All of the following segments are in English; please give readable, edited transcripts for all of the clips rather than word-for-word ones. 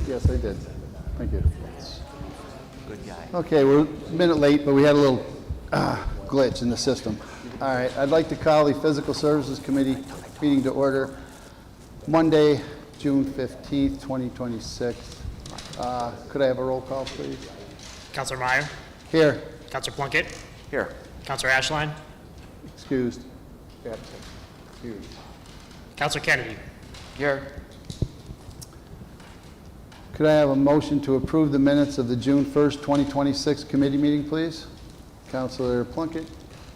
Yes, I did. Thank you. Good guy. Okay, we're a minute late, but we had a little glitch in the system. All right, I'd like to call the Physical Services Committee meeting to order Monday, June 15th, 2026. Could I have a roll call, please? Councilor Meyer, Here. Councilor Plunkett, Here. Councilor Ashline, Excused. Excused. Councilor Kennedy. Here. Could I have a motion to approve the minutes of the June 1st, 2026 committee meeting, please? Councilor Plunkett,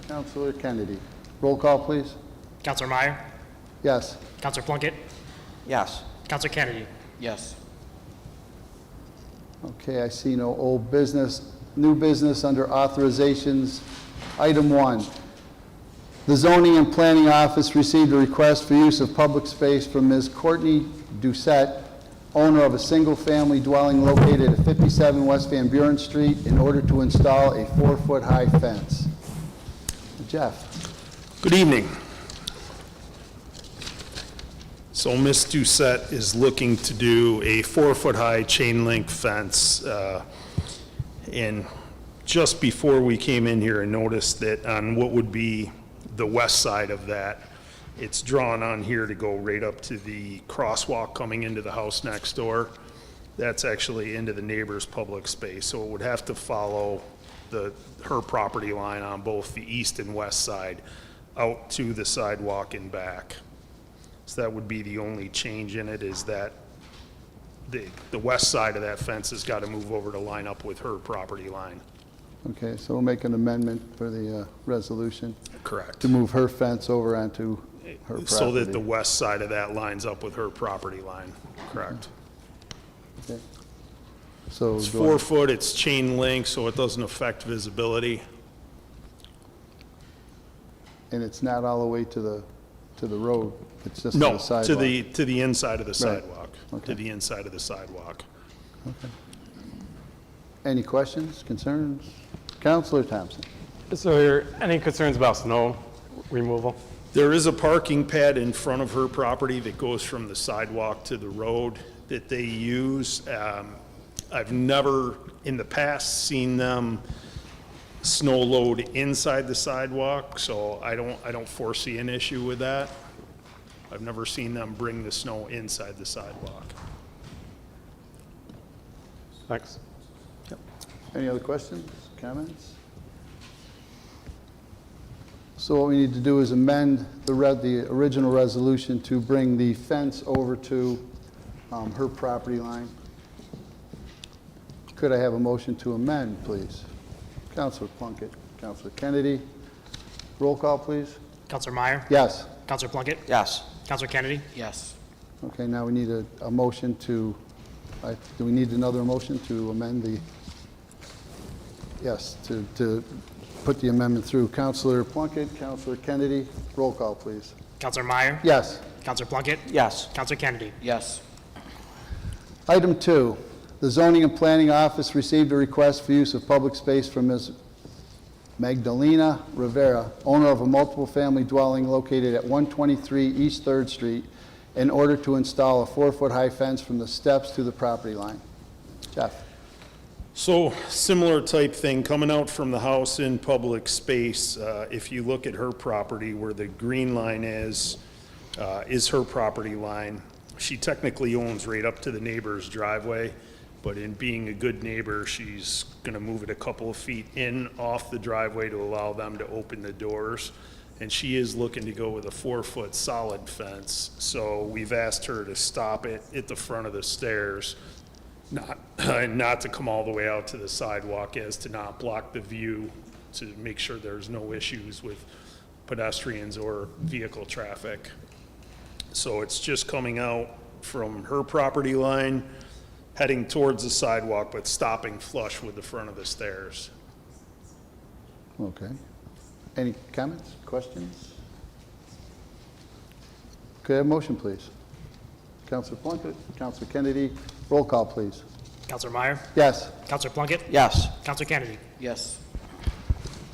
Councilor Kennedy. Roll call, please. Councilor Meyer, Yes. Councilor Plunkett, Yes. Councilor Kennedy. Yes. Okay, I see no old business. New business under authorizations. Item 1. The Zoning and Planning Office received a request for use of public space from Ms. Courtney Doucette, owner of a single-family dwelling located at 57 West Van Buren Street, in order to install a 4-foot-high fence. Jeff. Good evening. So Ms. Doucette is looking to do a 4-foot-high chain link fence. And just before we came in here, I noticed that on what would be the west side of that, it's drawn on here to go right up to the crosswalk coming into the house next door. That's actually into the neighbor's public space, so it would have to follow her property line on both the east and west side out to the sidewalk and back. So that would be the only change in it, is that the west side of that fence has got to move over to line up with her property line. Okay, so we'll make an amendment for the resolution Correct. to move her fence over onto her property. So that the west side of that lines up with her property line. Correct. Okay. So It's do I- 4 foot, it's chain link, so it doesn't affect visibility. And it's not all the way to the road, it's just to No, the sidewalk? to the inside of the sidewalk. Okay. To the inside of the sidewalk. Any questions, concerns? Councilor Thompson? So are any concerns about snow removal? There is a parking pad in front of her property that goes from the sidewalk to the road that they use. I've never, in the past, seen them snow load inside the sidewalk, so I don't foresee an issue with that. I've never seen them bring the snow inside the sidewalk. Thanks. Any other questions, comments? So what we need to do is amend the original resolution to bring the fence over to her property line. Could I have a motion to amend, please? Councilor Plunkett, Councilor Kennedy. Roll call, please. Councilor Meyer, Yes. Councilor Plunkett, Yes. Councilor Kennedy. Yes. Okay, now we need a motion to, do we need another motion to amend the, yes, to put the amendment through? Councilor Plunkett, Councilor Kennedy, roll call, please. Councilor Meyer, Yes. Councilor Plunkett, Yes. Councilor Kennedy. Yes. Item 2, the Zoning and Planning Office received a request for use of public space from Ms. Magdalena Rivera, owner of a multiple-family dwelling located at 123 East 3rd Street, in order to install a 4-foot-high fence from the steps to the property line. Jeff? So similar type thing, coming out from the house in public space, if you look at her property where the green line is her property line. She technically owns right up to the neighbor's driveway, but in being a good neighbor, she's gonna move it a couple of feet in off the driveway to allow them to open the doors. And she is looking to go with a 4-foot solid fence. So we've asked her to stop it at the front of the stairs, not to come all the way out to the sidewalk, as to not block the view, to make sure there's no issues with pedestrians or vehicle traffic. So it's just coming out from her property line, heading towards the sidewalk, but stopping flush with the front of the stairs. Okay. Any comments, questions? Could I have a motion, please? Councilor Plunkett, Councilor Kennedy, roll call, please. Councilor Meyer, Yes. Councilor Plunkett, Yes. Councilor Kennedy. Yes.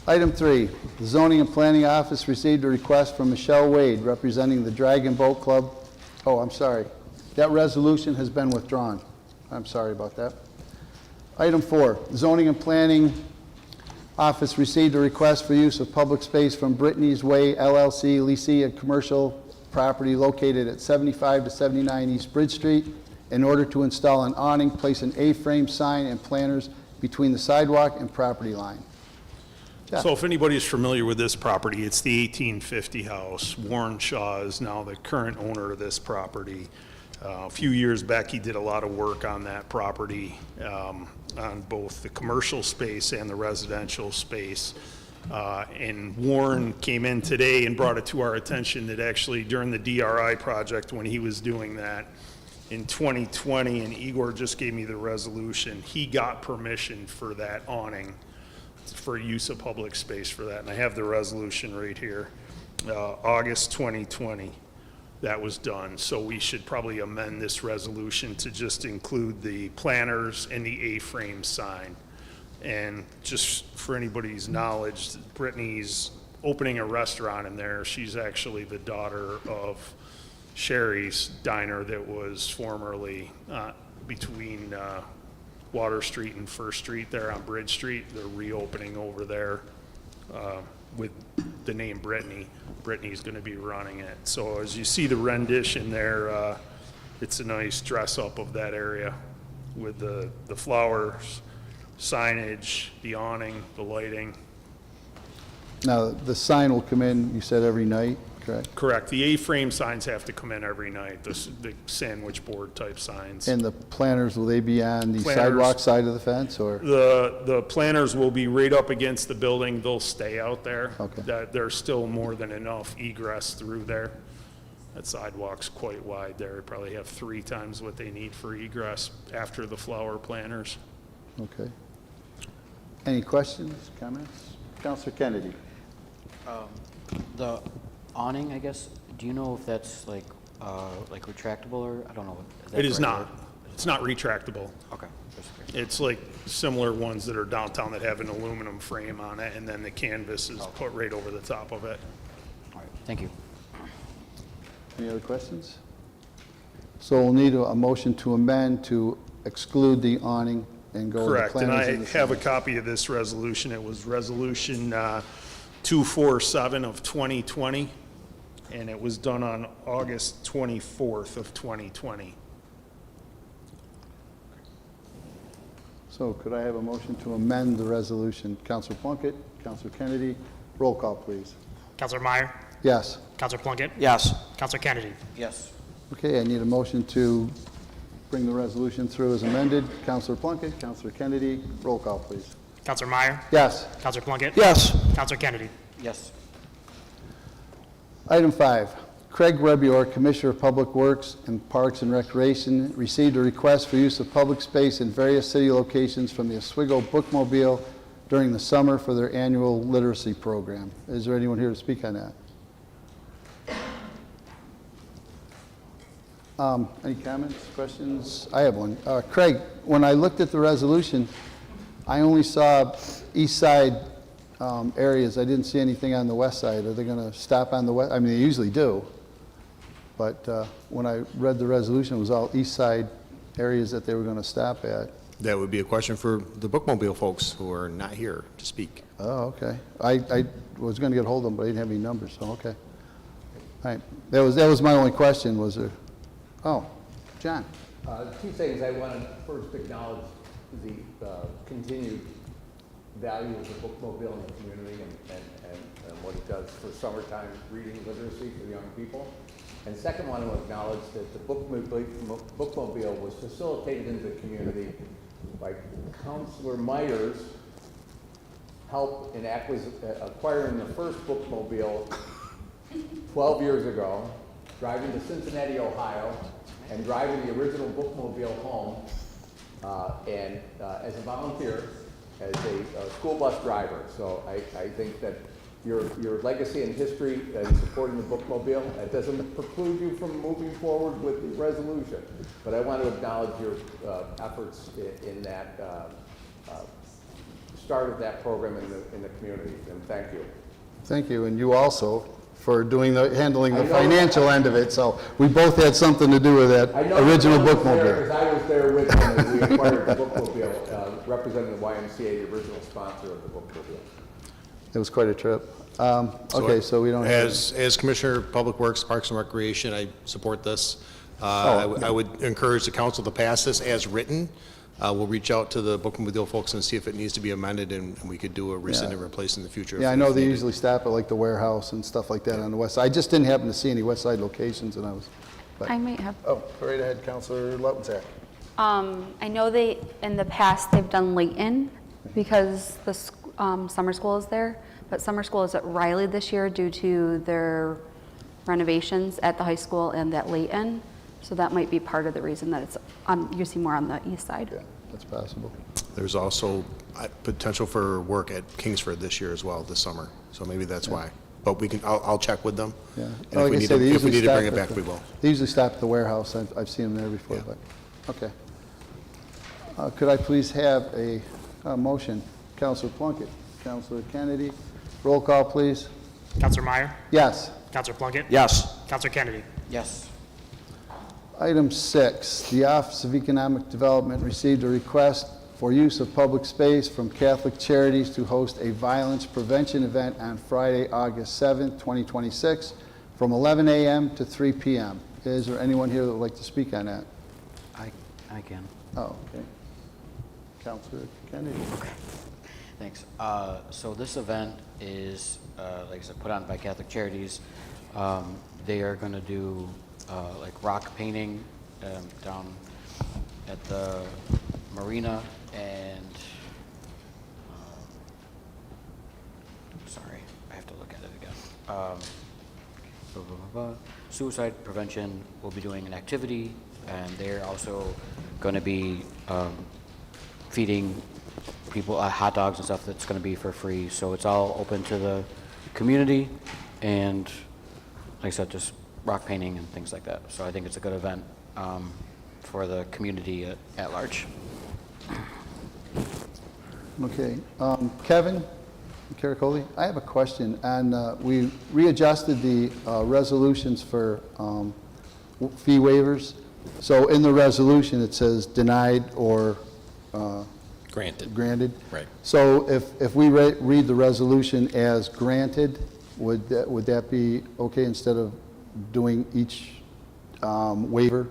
Item 3, the Zoning and Planning Office received a request from Michelle Wade, representing the Dragon Boat Club. Oh, I'm sorry. That resolution has been withdrawn. I'm sorry about that. Item 4, Zoning and Planning Office received a request for use of public space from Brittany's Way LLC, leasing a commercial property located at 75 to 79 East Bridge Street in order to install an awning, place an A-frame sign and planters between the sidewalk and property line. Yeah. So if anybody's familiar with this property, it's the 1850 house. Warren Shaw is now the current owner of this property. A few years back, he did a lot of work on that property, on both the commercial space and the residential space. And Warren came in today and brought it to our attention that actually during the DRI project, when he was doing that in 2020, and Igor just gave me the resolution, he got permission for that awning, for use of public space for that. And I have the resolution right here, August 2020. That was done, so we should probably amend this resolution to just include the planters and the A-frame sign. And just for anybody's knowledge, Brittany's opening a restaurant in there. She's actually the daughter of Sherry's Diner that was formerly between Water Street and First Street there on Bridge Street. They're reopening over there with the name Brittany. Brittany's going to be running it. So as you see the rendition there, it's a nice dress up of that area with the flowers, signage, the awning, the lighting. Now, the sign will come in, you said, every night, correct? Correct. The A-frame signs have to come in every night, the sandwich board type signs. And the planters, will they be on the Planters. sidewalk side of the fence, or? The planters will be right up against the building. They'll stay out there. Okay. There's still more than enough egress through there. That sidewalk's quite wide there. Probably have 3 times what they need for egress after the flower planters. Okay. Any questions, comments? Counselor Kennedy? The awning, I guess, do you know if that's like retractable or, I don't know. that It is the right not. word? It's not retractable. Okay, just curious. It's like similar ones that are downtown that have an aluminum frame on it, and then the canvas is put right over the top of it. All right, thank you. Any other questions? So we'll need a motion to amend to exclude the awning and go with the Correct, and planters I and the have a sign. copy of this resolution. It was Resolution 247 of 2020, and it was done on August 24th of 2020. So could I have a motion to amend the resolution? Counselor Plunkett, Counselor Kennedy, roll call, please. Counselor Meyer, Yes. Counselor Plunkett, Yes. Counselor Kennedy, Yes. Okay, I need a motion to bring the resolution through as amended. Counselor Plunkett, Counselor Kennedy, roll call, please. Counselor Meyer, Yes. Counselor Plunkett, Yes. Counselor Kennedy, Yes. Item 5, Craig Rebior, Commissioner of Public Works and Parks and Recreation, received a request for use of public space in various city locations from the Oswego Bookmobile during the summer for their annual literacy program. Is there anyone here to speak on that? Any comments, questions? I have one. Craig, when I looked at the resolution, I only saw east side areas. I didn't see anything on the west side. Are they going to stop on the west? I mean, they usually do. But when I read the resolution, it was all east side areas that they were going to stop at. That would be a question for the bookmobile folks who are not here to speak. Oh, okay. I was going to get hold of them, but I didn't have any numbers, so okay. All right. That was my only question, was there? Oh, John. 2 things. I want to first acknowledge the continued value of the bookmobile in the community and what it does for summertime reading literacy for young people. And second, I want to acknowledge that the bookmobile was facilitated into the community by Counselor Myers' help in acquiring the first bookmobile 12 years ago, driving to Cincinnati, Ohio, and driving the original bookmobile home, and as a volunteer, as a school bus driver. So I think that your legacy and history in supporting the bookmobile, that doesn't preclude you from moving forward with the resolution. But I want to acknowledge your efforts in that start of that program in the community, and thank you. Thank you. And you also, for handling the I know. financial end of it, so we both had something to do with that I know original because bookmobile. I was there with them as we acquired the bookmobile, representing the YMCA, the original sponsor of the bookmobile. It was quite a trip. Okay, so we don't have... As Commissioner of Public Works, Parks and Recreation, I support this. I would encourage the council to pass this as written. We'll reach out to the bookmobile folks and see if it needs to be amended, and we could do a rescind and replace in the future. Yeah, I if know they needed. usually stop at like the warehouse and stuff like that on the west side. I just didn't happen to see any west side locations, and I was... but- I might have. Oh, go right ahead, Counselor Lautensack. I know in the past, they've done Layton because the summer school is there, but summer school is at Riley this year due to their renovations at the high school and at Layton. So that might be part of the reason that it's, you see more on the east side. Yeah, that's possible. There's also potential for work at Kingsford this year as well, this summer, so maybe that's why. But I'll check with them. Yeah. And Like if we I need said, they to, if we usually need to bring stop it at back, we will. They usually stop at the warehouse. I've seen them there before, Yeah. but, okay. Could I please have a motion? Counselor Plunkett, Counselor Kennedy, roll call, please. Counselor Meyer, Yes. Counselor Plunkett, Yes. Counselor Kennedy, Yes. Item 6, the Office of Economic Development received a request for use of public space from Catholic Charities to host a violence prevention event on Friday, August 7th, 2026, from 11 a.m. to 3 p.m. Is there anyone here that would like to speak on that? I can. Oh, okay. Counselor Kennedy. Thanks. So this event is, like I said, put on by Catholic Charities. They are going to do like rock painting down at the marina and, sorry, I have to look at it again. Suicide prevention will be doing an activity, and they're also going to be feeding people hot dogs and stuff that's going to be for free. So it's all open to the community, and like I said, just rock painting and things like that. So I think it's a good event for the community at large. Okay. Kevin Caracoli, I have a question. We readjusted the resolutions for fee waivers. So in the resolution, it says denied or granted. Right. So if we read the resolution as granted, would that be okay instead of doing each waiver?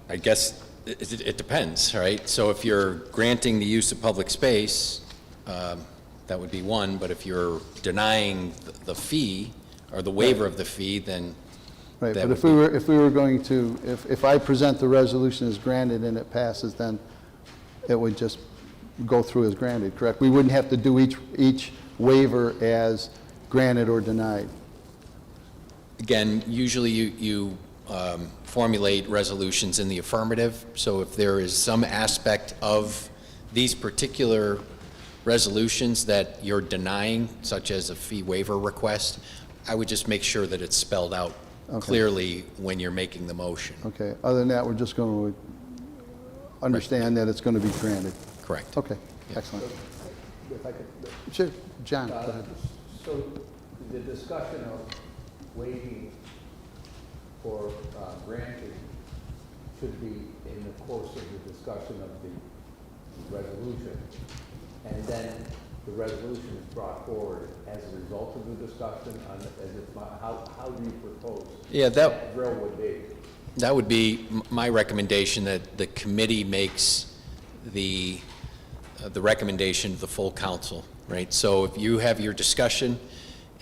I guess it depends, right? So if you're granting the use of public space, that would be one, but if you're denying the fee or the waiver of the fee, then Right, that but would if we were going to, if I present the resolution as granted and it passes, then it would just go through as granted, correct? We wouldn't have to do each waiver as granted or denied. Again, usually you formulate resolutions in the affirmative, so if there is some aspect of these particular resolutions that you're denying, such as a fee waiver request, I would just make sure that it's spelled out clearly when you're making the motion. Okay, other than that, we're just going to understand that it's going to be granted. Correct. Okay, excellent. If I could, Sure, John, go ahead. so the discussion of waiving for granting should be in the course of the discussion of the resolution. And then the resolution is brought forward as a result of the discussion on, as if, how do you propose? Yeah, that drill would be? That would be my recommendation, that the committee makes the recommendation to the full council, right? So if you have your discussion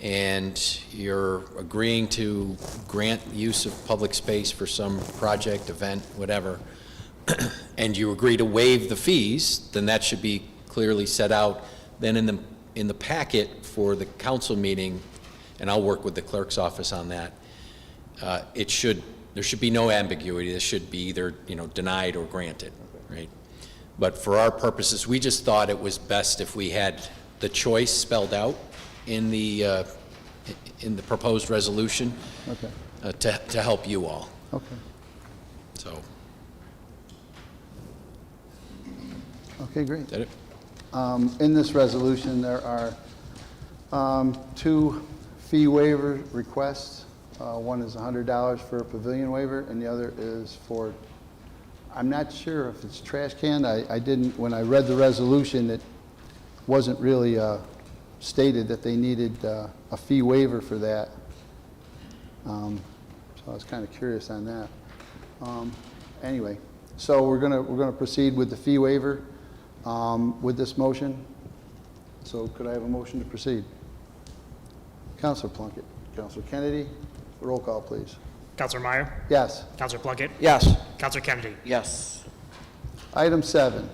and you're agreeing to grant use of public space for some project, event, whatever, and you agree to waive the fees, then that should be clearly set out. Then in the packet for the council meeting, and I'll work with the clerk's office on that, there should be no ambiguity. This should be either, denied or granted, right? But for our purposes, we just thought it was best if we had the choice spelled out in the proposed resolution Okay, to help you all. okay. So, Okay, great. is that it? In this resolution, there are Two fee waiver requests. One is $100 for a pavilion waiver, and the other is for, I'm not sure if it's trash can. I didn't, when I read the resolution, it wasn't really stated that they needed a fee waiver for that. So I was kind of curious on that. Anyway, so we're gonna proceed with the fee waiver with this motion. So could I have a motion to proceed? Counselor Plunkett, Counselor Kennedy, roll call, please. Counselor Meyer, Yes. Counselor Plunkett, Yes. Counselor Kennedy. Yes. Item 7,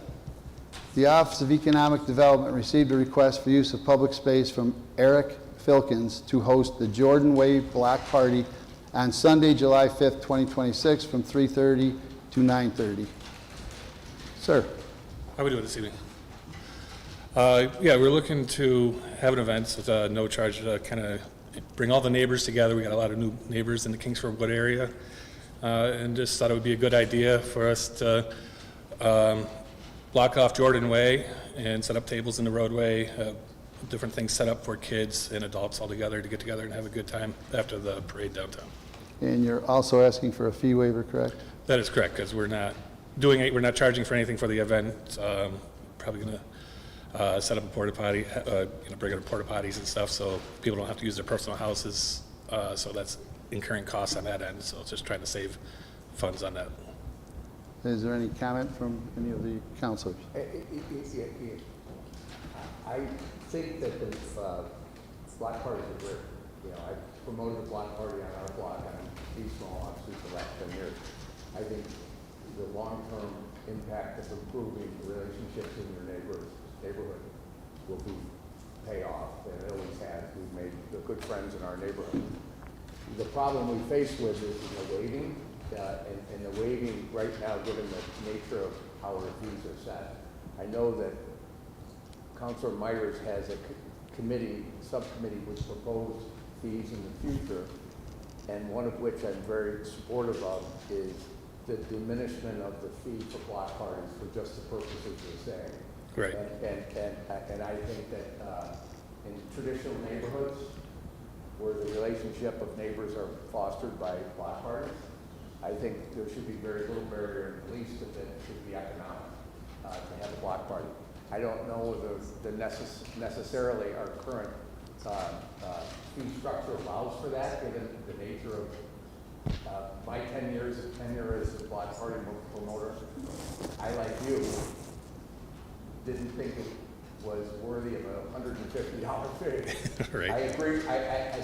the Office of Economic Development received a request for use of public space from Eric Filkins to host the Jordan Wave Block Party on Sunday, July 5th, 2026, from 3:30 to 9:30. Sir? How are we doing this evening? Yeah, we're looking to have an event at no charge to kind of bring all the neighbors together. We got a lot of new neighbors in the Kingsford Wood area, and just thought it would be a good idea for us to block off Jordan Way and set up tables in the roadway, different things set up for kids and adults all together to get together and have a good time after the parade downtown. And you're also asking for a fee waiver, correct? That is correct, because we're not doing it, we're not charging for anything for the event. Probably going to set up a porta potty, bring in porta potties and stuff, so people don't have to use their personal houses. So that's incurring costs on that end. So it's just trying to save funds on that. Is there any comment from any of the counselors? I think that the block parties are great. You know, I promoted the block party on our block on East Mall obviously for the last 10 years. I think the long-term impact of improving relationships in your neighborhood will pay off, and it always has. We've made good friends in our neighborhood. The problem we face with is the waiving, and the waiving right now, given the nature of how our fees are set. I know that Councilor Myers has a subcommittee with proposed fees in the future, and one of which I'm very supportive of is the diminishment of the fee for block parties for just the purposes you're saying. Right. And I think that in traditional neighborhoods where the relationship of neighbors are fostered by block parties, I think there should be very little barrier, at least that it should be economic to have a block party. I don't know whether necessarily our current fee structure allows for that, given the nature of my 10 years of tenure as a block party promoter. I, like you, didn't think it was worthy of a $150 fee. Right. I agree.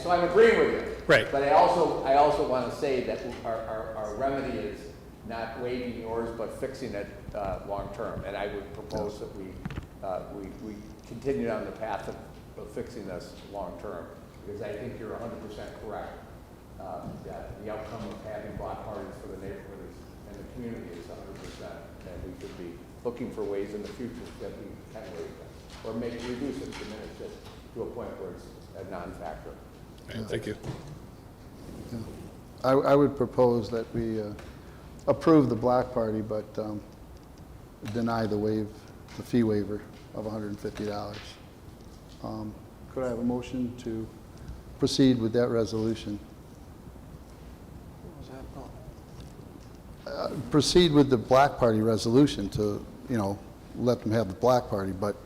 So I'm agreeing with you. Right. But I also want to say that our remedy is not waiving yours, but fixing it long term. And I would propose that we continue down the path of fixing this long term, because I think you're 100% correct. That the outcome of having block parties for the neighborhood and the community is 100%, and we should be looking for ways in the future that we can waive that, or reduce it, diminish it to a point where it's a non-factor. Right, thank you. I would propose that we approve the block party, but deny the fee waiver of $150. Could I have a motion to proceed with that resolution? Proceed with the block party resolution to, let them have the block party, but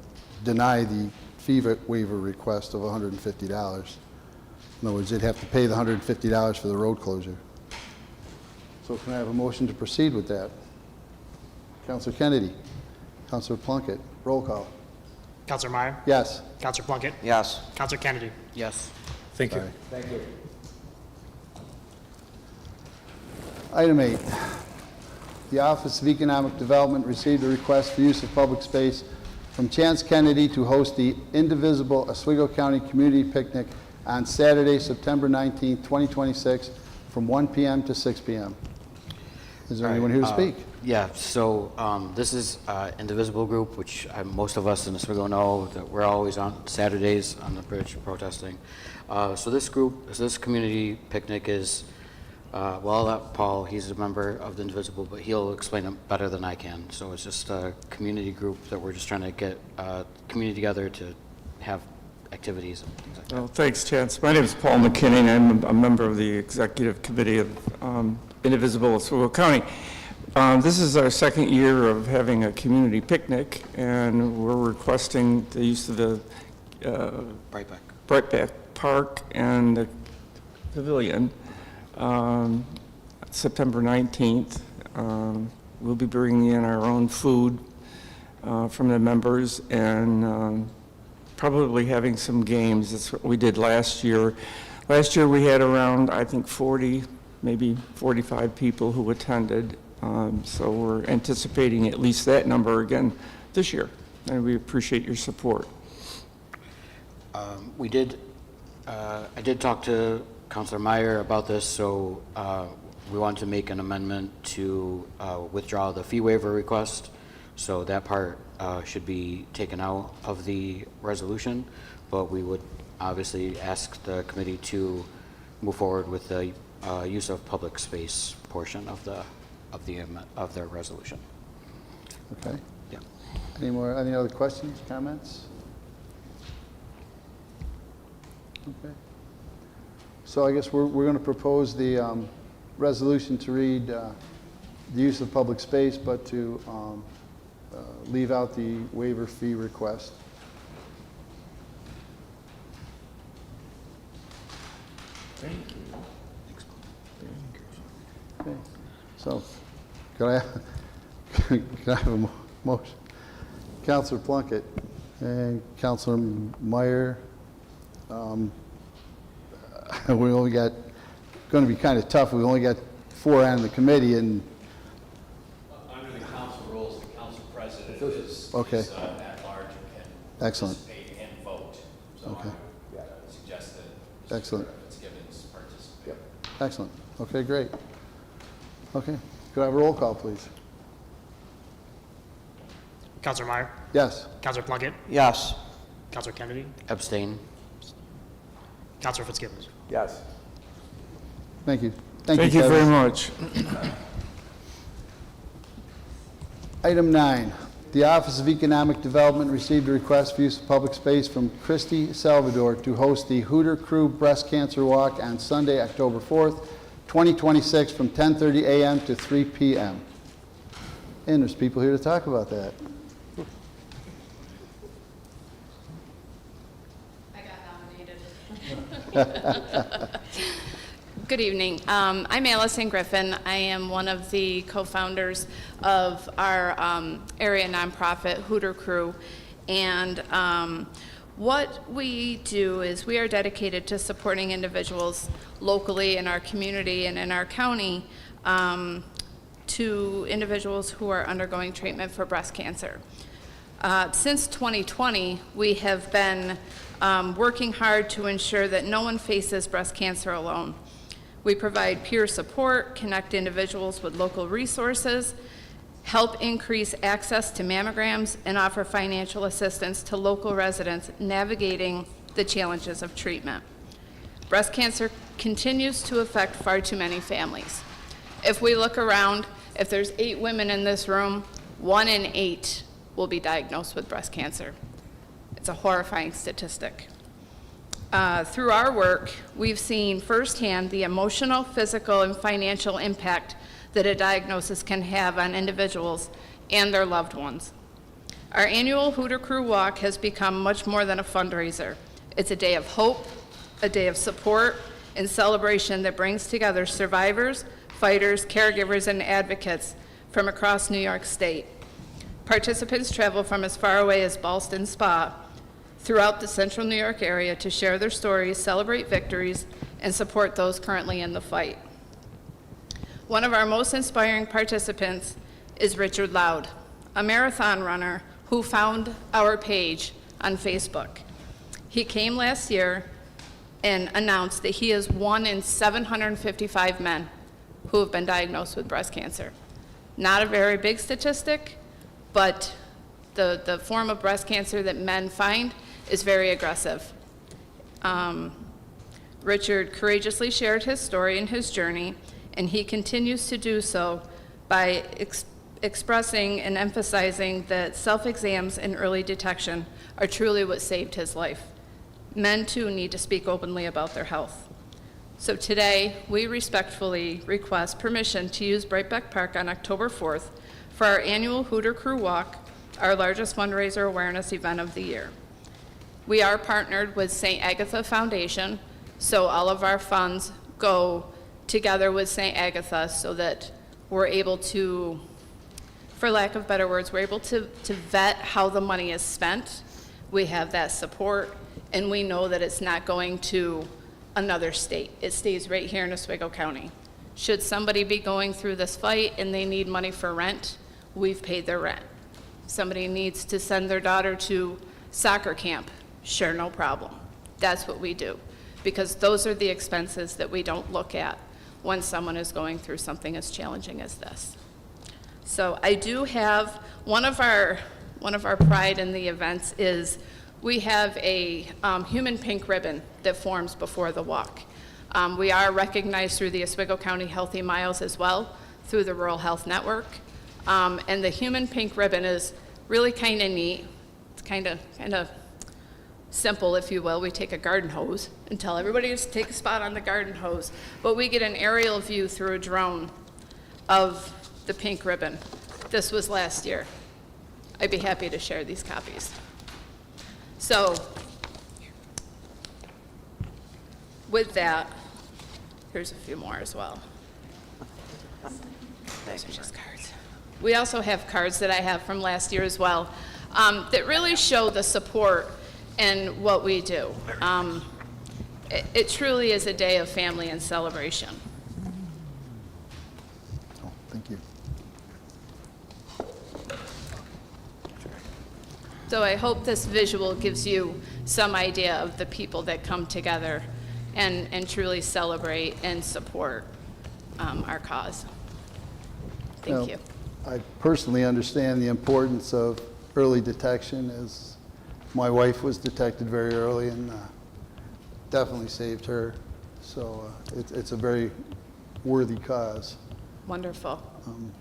deny the fee waiver request of $150. In other words, they'd have to pay the $150 for the road closure. So can I have a motion to proceed with that? Councilor Kennedy, Councilor Plunkett, roll call. Counselor Meyer, Yes. Counselor Plunkett, Yes. Counselor Kennedy. Yes. Thank you. Sorry. Thank you. Item 8, the Office of Economic Development received a request for use of public space from Chance Kennedy to host the Indivisible Oswego County Community Picnic on Saturday, September 19, 2026, from 1 p.m. to 6 p.m. Is there anyone here to speak? Yeah, so this is Indivisible Group, which most of us in Oswego know that we're always on Saturdays on the bridge protesting. So this community picnic is, well, that Paul, he's a member of the Indivisible, but he'll explain it better than I can. So it's just a community group that we're just trying to get community together to have activities and things like that. Well, thanks, Chance. My name is Paul McKinney. I'm a member of the Executive Committee of Indivisible Oswego County. This is our second year of having a community picnic, and we're requesting the use of the Brightback Park and the pavilion. September 19th. We'll be bringing in our own food from the members and probably having some games. That's what we did last year. Last year we had around, I think, 40, maybe 45 people who attended. So we're anticipating at least that number again this year, and we appreciate your support. I did talk to Councilor Meyer about this, so we want to make an amendment to withdraw the fee waiver request. So that part should be taken out of the resolution, but we would obviously ask the committee to move forward with the use of public space portion of their resolution. Okay. Yeah. Any other questions, comments? Okay. So I guess we're going to propose the resolution to read the use of public space, but to leave out the waiver fee request. Thank you. Okay. So, could I have a motion? Councilor Plunkett and Councilor Meyer. We only got, going to be kind of tough. We only got 4 on the committee, and Under the council rules, the council president is Okay. at large and can Excellent. participate and vote. So Okay. I would suggest that Excellent. Fitzgibbons participate. Excellent. Okay, great. Okay, could I have a roll call, please? Counselor Meyer, Yes. Counselor Plunkett, Yes. Counselor Kennedy, Abstain. Counselor Fitzgibbons. Yes. Thank you. Thank you Kevin. very much. Item 9, the Office of Economic Development received a request for use of public space from Christy Salvador to host the Hooter Crew Breast Cancer Walk on Sunday, October 4th, 2026, from 10:30 a.m. to 3 p.m. And there's people here to talk about that. I got nominated. Good evening. I'm Allison Griffin. I am one of the co-founders of our area nonprofit Hooter Crew. And what we do is we are dedicated to supporting individuals locally in our community and in our county to individuals who are undergoing treatment for breast cancer. Since 2020, we have been working hard to ensure that no one faces breast cancer alone. We provide peer support, connect individuals with local resources, help increase access to mammograms, and offer financial assistance to local residents navigating the challenges of treatment. Breast cancer continues to affect far too many families. If we look around, if there's 8 women in this room, 1 in 8 will be diagnosed with breast cancer. It's a horrifying statistic. Through our work, we've seen firsthand the emotional, physical, and financial impact that a diagnosis can have on individuals and their loved ones. Our annual Hooter Crew Walk has become much more than a fundraiser. It's a day of hope, a day of support, and celebration that brings together survivors, fighters, caregivers, and advocates from across New York State. Participants travel from as far away as Ballston Spa throughout the central New York area to share their stories, celebrate victories, and support those currently in the fight. One of our most inspiring participants is Richard Loud, a marathon runner who found our page on Facebook. He came last year and announced that he is 1 in 755 men who have been diagnosed with breast cancer. Not a very big statistic, but the form of breast cancer that men find is very aggressive. Richard courageously shared his story and his journey, and he continues to do so by expressing and emphasizing that self-exams and early detection are truly what saved his life. Men too need to speak openly about their health. So today, we respectfully request permission to use Brightbeck Park on October 4th for our annual Hooter Crew Walk, our largest fundraiser awareness event of the year. We are partnered with St. Agatha Foundation, so all of our funds go together with St. Agatha so that we're able to, for lack of better words, we're able to vet how the money is spent. We have that support, and we know that it's not going to another state. It stays right here in Oswego County. Should somebody be going through this fight and they need money for rent, we've paid their rent. Somebody needs to send their daughter to soccer camp, sure, no problem. That's what we do, because those are the expenses that we don't look at when someone is going through something as challenging as this. So I do have, one of our pride in the events is we have a human pink ribbon that forms before the walk. We are recognized through the Oswego County Healthy Miles as well, through the Rural Health Network. And the human pink ribbon is really kind of neat. It's kind of simple, if you will. We take a garden hose and tell everybody to take a spot on the garden hose, but we get an aerial view through a drone of the pink ribbon. This was last year. I'd be happy to share these copies. So, with that, here's a few more as well. Those are just cards. We also have cards that I have from last year as well that really show the support and what we do. It truly is a day of family and celebration. Oh, thank you. So I hope this visual gives you some idea of the people that come together and truly celebrate and support our cause. Thank Well, you. I personally understand the importance of early detection, as my wife was detected very early and definitely saved her. So it's a very worthy cause. Wonderful,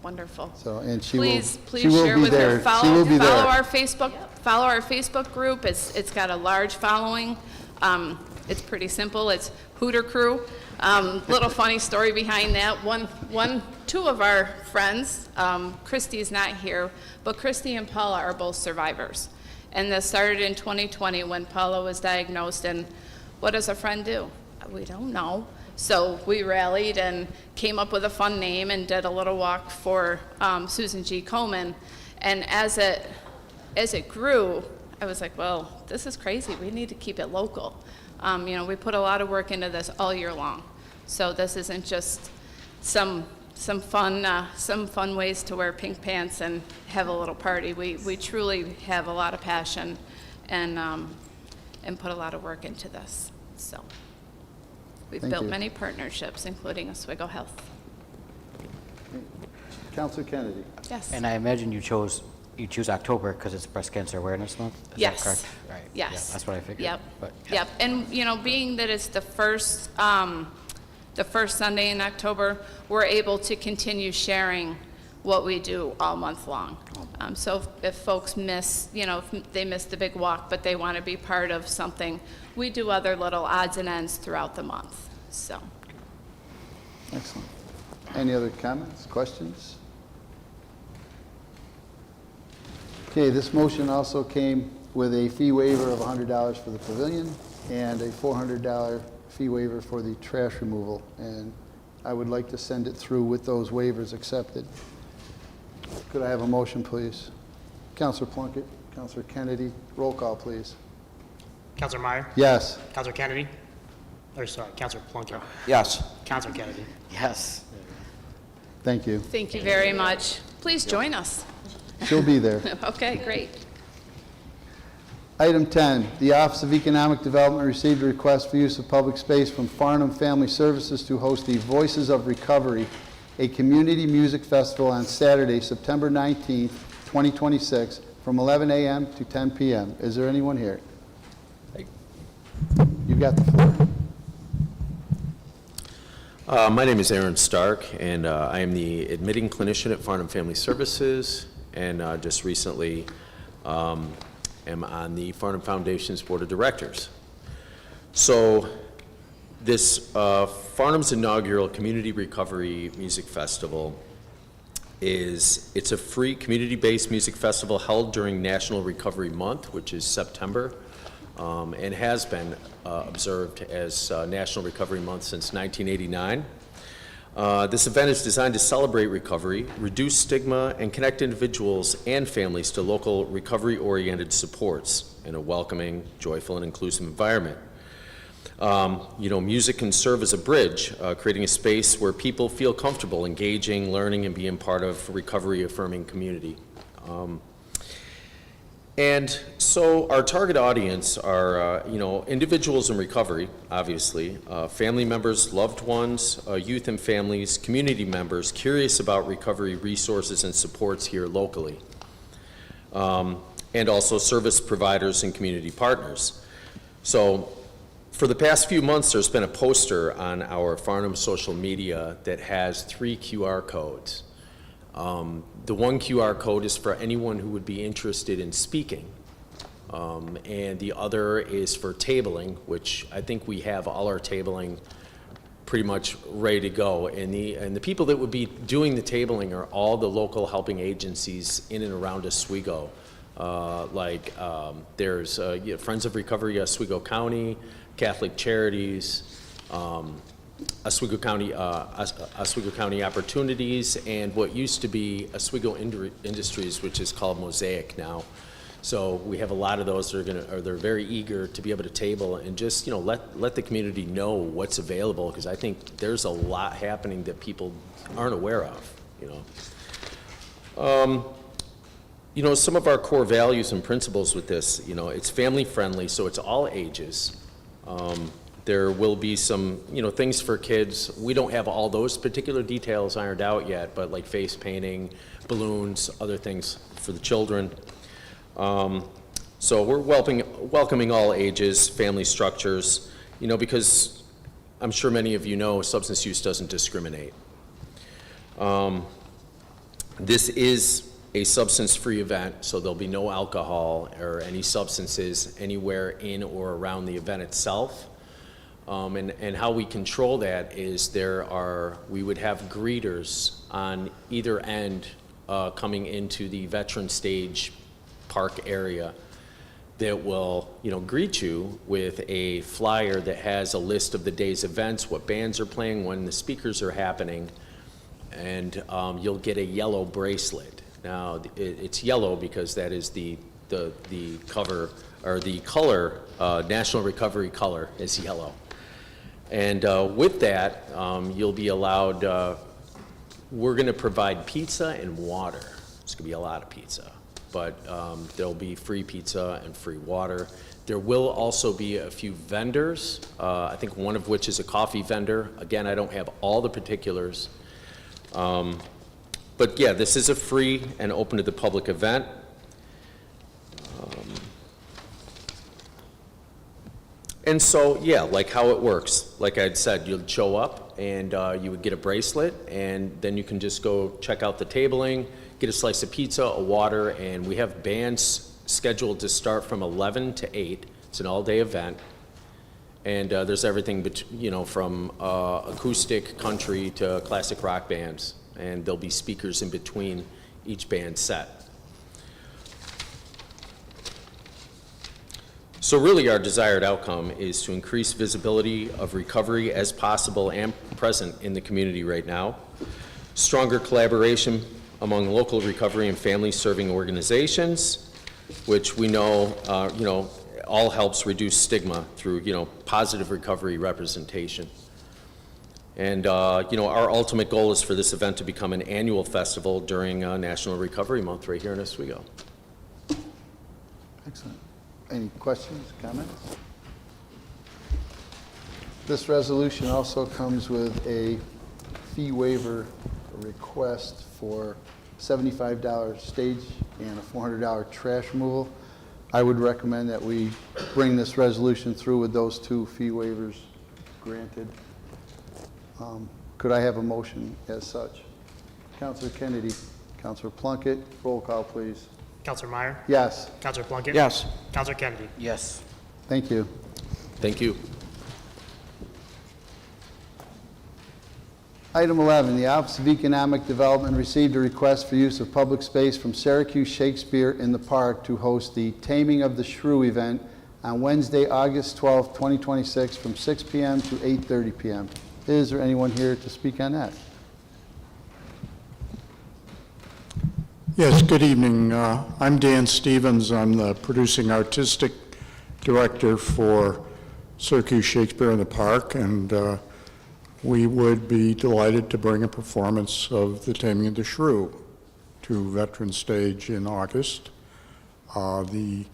wonderful. So, and she Please will share be with her. there. She will be Follow there. our Facebook group. It's got a large following. It's pretty simple. It's Hooter Crew. Little funny story behind that. Two of our friends, Christy's not here, but Christy and Paula are both survivors. And this started in 2020 when Paula was diagnosed. And what does a friend do? We don't know. So we rallied and came up with a fun name and did a little walk for Susan G. Komen. And as it grew, I was like, well, this is crazy. We need to keep it local. We put a lot of work into this all year long. So this isn't just some fun ways to wear pink pants and have a little party. We truly have a lot of passion and put a lot of work into this. So we've Thank built you. many partnerships, including Oswego Health. Councilor Kennedy. Yes. And I imagine you choose October because it's Breast Cancer Awareness Month? Is Yes. that correct? Right. Yes. Yeah, that's what I figured. Yep. But, yeah. Yep. And, being that it's the first Sunday in October, we're able to continue sharing what we do all month long. So if folks miss, if they miss the big walk, but they want to be part of something, we do other little odds and ends throughout the month, so. Excellent. Any other comments, questions? Okay, this motion also came with a fee waiver of $100 for the pavilion and a $400 fee waiver for the trash removal. And I would like to send it through with those waivers accepted. Could I have a motion, please? Councilor Plunkett, Councilor Kennedy, roll call, please. Counselor Meyer? Yes. Counselor Kennedy? Or sorry, Counselor Plunkett? Yes. Counselor Kennedy? Yes. Thank you. Thank you very much. Please join us. She'll be there. Okay, great. Item 10, the Office of Economic Development received a request for use of public space from Farnham Family Services to host the Voices of Recovery, a community music festival on Saturday, September 19th, 2026, from 11 a.m. to 10 p.m. Is there anyone here? You got the floor. My name is Aaron Stark, and I am the admitting clinician at Farnham Family Services, and just recently am on the Farnham Foundation's Board of Directors. So this Farnham's inaugural Community Recovery Music Festival it's a free community-based music festival held during National Recovery Month, which is September, and has been observed as National Recovery Month since 1989. This event is designed to celebrate recovery, reduce stigma, and connect individuals and families to local recovery-oriented supports in a welcoming, joyful, and inclusive environment. Music can serve as a bridge, creating a space where people feel comfortable engaging, learning, and being part of a recovery-affirming community. And so our target audience are, individuals in recovery, obviously, family members, loved ones, youth and families, community members curious about recovery resources and supports here locally, and also service providers and community partners. So for the past few months, there's been a poster on our Farnham social media that has 3 QR codes. The one QR code is for anyone who would be interested in speaking, and the other is for tabling, which I think we have all our tabling pretty much ready to go. And the people that would be doing the tabling are all the local helping agencies in and around Oswego. There's Friends of Recovery Oswego County, Catholic Charities, Oswego County Opportunities, and what used to be Oswego Industries, which is called Mosaic now. So we have a lot of those that they're very eager to be able to table and just let the community know what's available, because I think there's a lot happening that people aren't aware of. Some of our core values and principles with this, it's family friendly, so it's all ages. There will be some, things for kids. We don't have all those particular details ironed out yet, but like face painting, balloons, other things for the children. So we're welcoming all ages, family structures, because I'm sure many of you know substance use doesn't discriminate. This is a substance-free event, so there'll be no alcohol or any substances anywhere in or around the event itself. And how we control that is we would have greeters on either end coming into the veteran stage park area that will, greet you with a flyer that has a list of the day's events, what bands are playing, when the speakers are happening, and you'll get a yellow bracelet. Now, it's yellow because that is the cover, or the color, National Recovery color is yellow. And with that, you'll be allowed, we're going to provide pizza and water. It's going to be a lot of pizza, but there'll be free pizza and free water. There will also be a few vendors, I think one of which is a coffee vendor. Again, I don't have all the particulars. But yeah, this is a free and open to the public event. And so, yeah, like how it works, like I'd said, you'd show up and you would get a bracelet, and then you can just go check out the tabling, get a slice of pizza, a water, and we have bands scheduled to start from 11 to 8. It's an all-day event. And there's everything, from acoustic, country to classic rock bands. And there'll be speakers in between each band set. So really our desired outcome is to increase visibility of recovery as possible and present in the community right now, stronger collaboration among local recovery and family-serving organizations, which we know, all helps reduce stigma through, positive recovery representation. And, our ultimate goal is for this event to become an annual festival during National Recovery Month right here in Oswego. Excellent. Any questions, comments? This resolution also comes with a fee waiver request for $75 stage and a $400 trash removal. I would recommend that we bring this resolution through with those 2 fee waivers granted. Could I have a motion as such? Councilor Kennedy, Councilor Plunkett, roll call, please. Counselor Meyer? Yes. Counselor Plunkett? Yes. Counselor Kennedy? Yes. Thank you. Thank you. Item 11, the Office of Economic Development received a request for use of public space from Syracuse Shakespeare in the Park to host the Taming of the Shrew event on Wednesday, August 12, 2026, from 6 p.m. to 8:30 p.m. Is there anyone here to speak on that? Yes, good evening. I'm Dan Stevens. I'm the producing artistic director for Syracuse Shakespeare in the Park, and we would be delighted to bring a performance of The Taming of the Shrew to Veterans Stage in August. The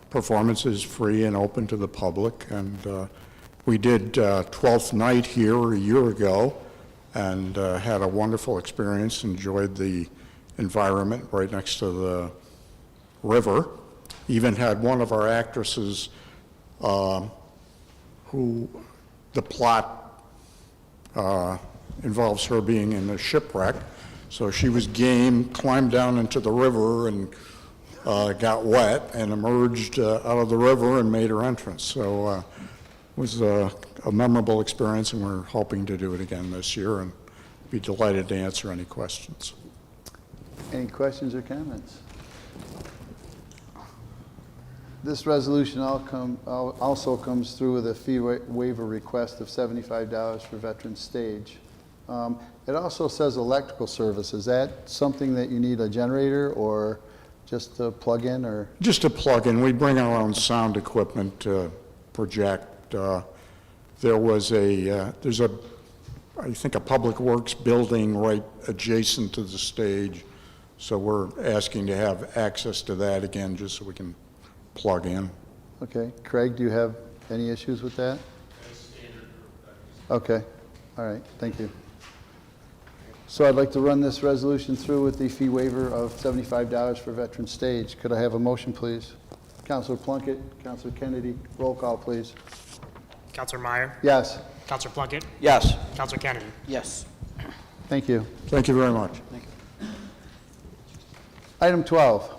performance is free and open to the public, and we did Twelfth Night here a year ago and had a wonderful experience, enjoyed the environment right next to the river. Even had one of our actresses who the plot involves her being in a shipwreck, so she was game, climbed down into the river and got wet and emerged out of the river and made her entrance. So it was a memorable experience, and we're hoping to do it again this year, and be delighted to answer any questions. Any questions or comments? This resolution also comes through with a fee waiver request of $75 for Veterans Stage. It also says electrical service. Is that something that you need a generator or just to plug in, or? Just a plug-in. We bring our own sound equipment to project. There's I think, a Public Works building right adjacent to the stage, so we're asking to have access to that again, just so we can plug in. Okay. Craig, do you have any issues with that? Okay. All right. Thank you. So I'd like to run this resolution through with the fee waiver of $75 for Veterans Stage. Could I have a motion, please? Councilor Plunkett, Councilor Kennedy, roll call, please. Counselor Meyer? Yes. Counselor Plunkett? Yes. Counselor Kennedy? Yes. Thank you. Thank you very much. Item 12,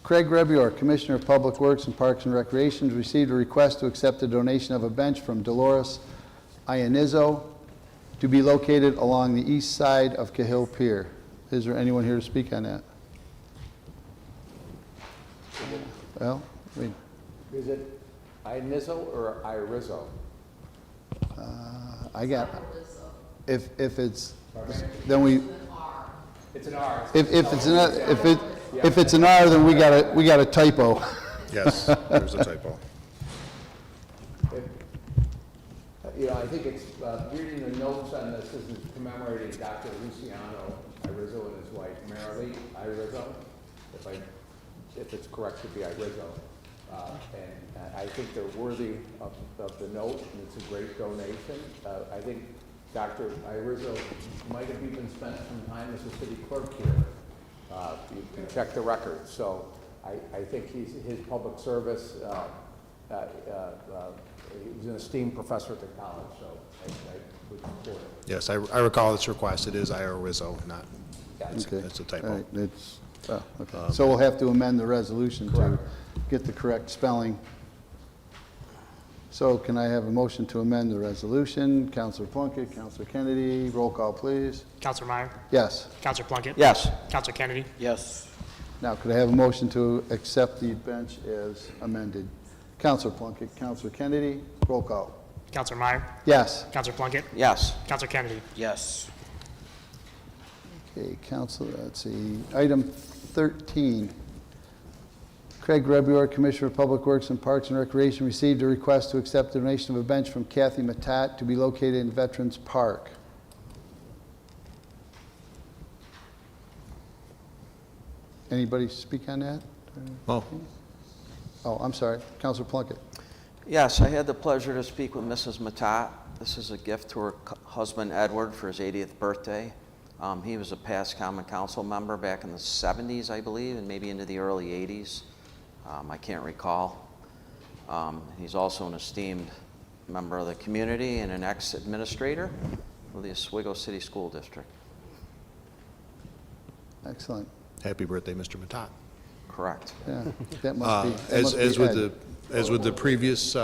Craig Rebior, Commissioner of Public Works and Parks and Recreation, received a request to accept a donation of a bench from Dolores Ianizzo to be located along the east side of Cahill Pier. Is there anyone here to speak on that? Well, Is it Ianizzo or Irizzo? I got, if it's, then we, It's an R. if it's an R, then we got a typo. Yes, there's a typo. I think it's, reading the notes on this is commemorating Dr. Luciano Irizzo and his wife Marilee Irizzo, if it's correct to be Irizzo. And I think they're worthy of the note, and it's a great donation. I think Dr. Irizzo might have even spent some time as a city clerk here. You can check the record. So I think his public service, he was an esteemed professor at the college, so I would support it. Yes, I recall this request. It is Ira Rizzo, not, Okay. it's a All typo. right, okay. So we'll have to amend the resolution to get the correct spelling. So can I have a motion to amend the resolution? Councilor Plunkett, Councilor Kennedy, roll call, please. Counselor Meyer? Yes. Counselor Plunkett? Yes. Counselor Kennedy? Yes. Now, could I have a motion to accept the bench as amended? Councilor Plunkett, Councilor Kennedy, roll call. Counselor Meyer? Yes. Counselor Plunkett? Yes. Counselor Kennedy? Yes. Okay, Councilor, let's see, item 13. Craig Rebior, Commissioner of Public Works and Parks and Recreation, received a request to accept the donation of a bench from Kathy Matat to be located in Veterans Park. Anybody speak on that? Well, Oh, I'm sorry, Councilor Plunkett. Yes, I had the pleasure to speak with Mrs. Matat. This is a gift to her husband Edward for his 80th birthday. He was a past Common Council member back in the 70s, I believe, and maybe into the early 80s. I can't recall. He's also an esteemed member of the community and an ex-administrator of the Oswego City School District. Excellent. happy birthday, Mr. Matat. Correct. Yeah, that must be, that must be As with Ed. the, as with the previous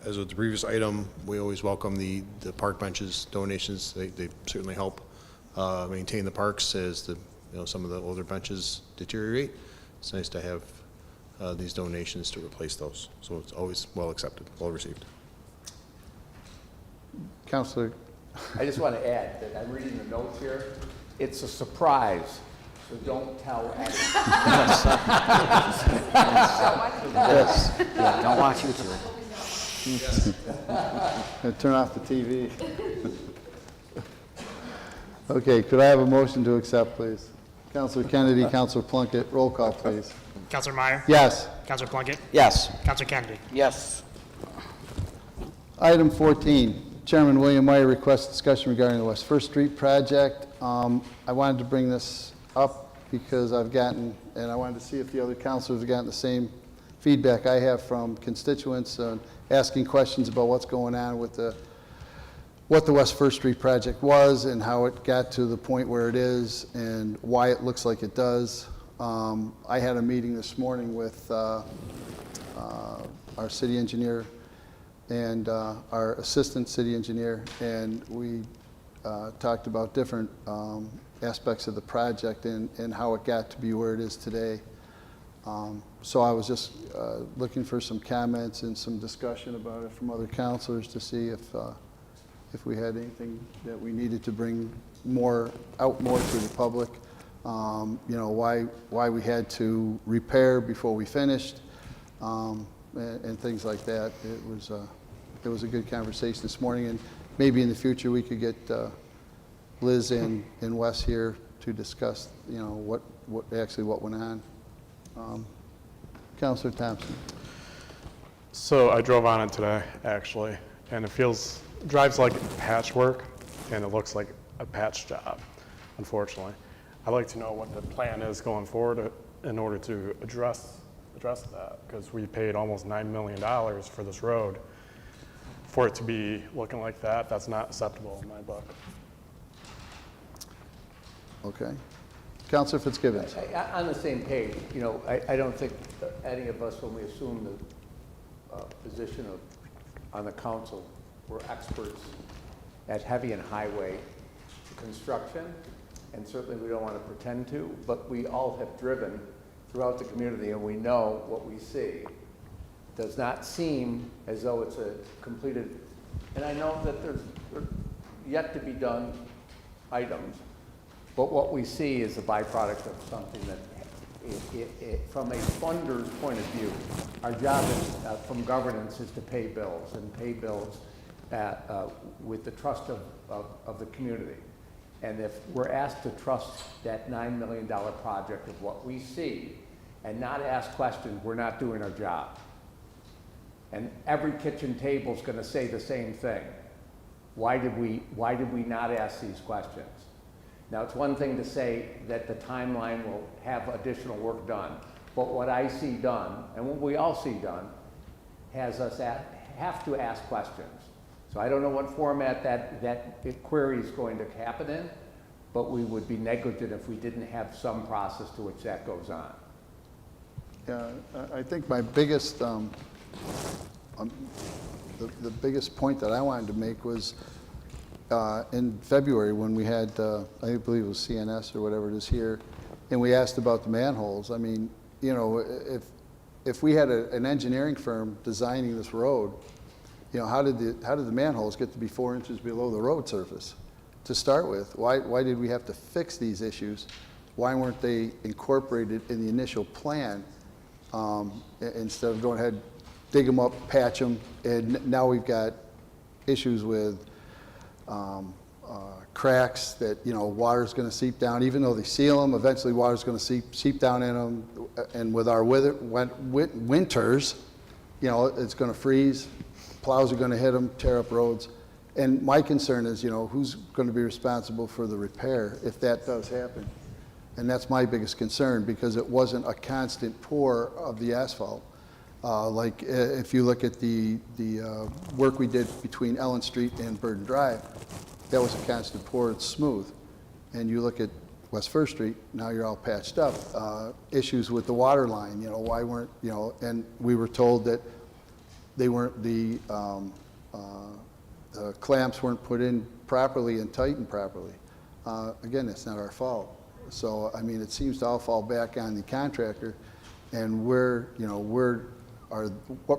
as with the previous item, we always welcome the park benches donations. They certainly help maintain the parks as some of the older benches deteriorate. It's nice to have these donations to replace those. So it's always well accepted, well received. Counselor, I just want to add that I'm reading the notes here. It's a surprise, so don't tell anyone. yes. Yeah, don't watch YouTube. Turn off the TV. Okay, could I have a motion to accept, please? Counselor Kennedy, Counselor Plunkett, roll call, please. Counselor Meyer? Yes. Counselor Plunkett? Yes. Counselor Kennedy? Yes. Item 14, Chairman William Meyer requests discussion regarding the West First Street project. I wanted to bring this up because I've gotten, and I wanted to see if the other councilors have gotten the same feedback I have from constituents asking questions about what's going on with what the West First Street project was and how it got to the point where it is and why it looks like it does. I had a meeting this morning with our city engineer and our assistant city engineer, and we talked about different aspects of the project and how it got to be where it is today. So I was just looking for some comments and some discussion about it from other councilors to see if we had anything that we needed to bring more to the public. Why we had to repair before we finished, and things like that. It was a good conversation this morning, and maybe in the future we could get Liz and Wes here to discuss, what went on. Councilor Thompson. So I drove on it today, actually, and it drives like patchwork, and it looks like a patch job, unfortunately. I'd like to know what the plan is going forward in order to address that, because we paid almost $9 million for this road. For it to be looking like that, that's not acceptable in my book. Okay. Councilor Fitzgibbons. On the same page, I don't think any of us, when we assume the position on the council, we're experts at heavy and highway construction, and certainly we don't want to pretend to, but we all have driven throughout the community and we know what we see. Does not seem as though it's a completed, and I know that there's yet to be done items, but what we see is a byproduct of something that, from a funder's point of view, our job is, from governance is to pay bills and pay bills with the trust of the community. And if we're asked to trust that $9 million project of what we see and not ask questions, we're not doing our job. And every kitchen table is going to say the same thing. Why did we not ask these questions? Now, it's one thing to say that the timeline will have additional work done, but what I see done, and what we all see done, has us have to ask questions. So I don't know what format that query is going to happen in, but we would be negligent if we didn't have some process to which that goes on. Yeah, I think my biggest, the biggest point that I wanted to make was in February when we had, I believe it was CNS or whatever it is here, and we asked about the manholes. I mean, if we had an engineering firm designing this road, how did the manholes get to be 4 inches below the road surface to start with? Why did we have to fix these issues? Why weren't they incorporated in the initial plan instead of going ahead, dig them up, patch them, and now we've got issues with cracks that, water's going to seep down. Even though they seal them, eventually water's going to seep down in them. And with our winters, it's going to freeze. Plows are going to hit them, tear up roads. And my concern is, who's going to be responsible for the repair if that does happen? And that's my biggest concern, because it wasn't a constant pour of the asphalt. Like if you look at the work we did between Ellen Street and Burden Drive, that was a constant pour, it's smooth. And you look at West First Street, now you're all patched up. Issues with the water line, why weren't, and we were told that they weren't, the clamps weren't put in properly and tightened properly. Again, that's not our fault. So, I mean, it seems to all fall back on the contractor, and what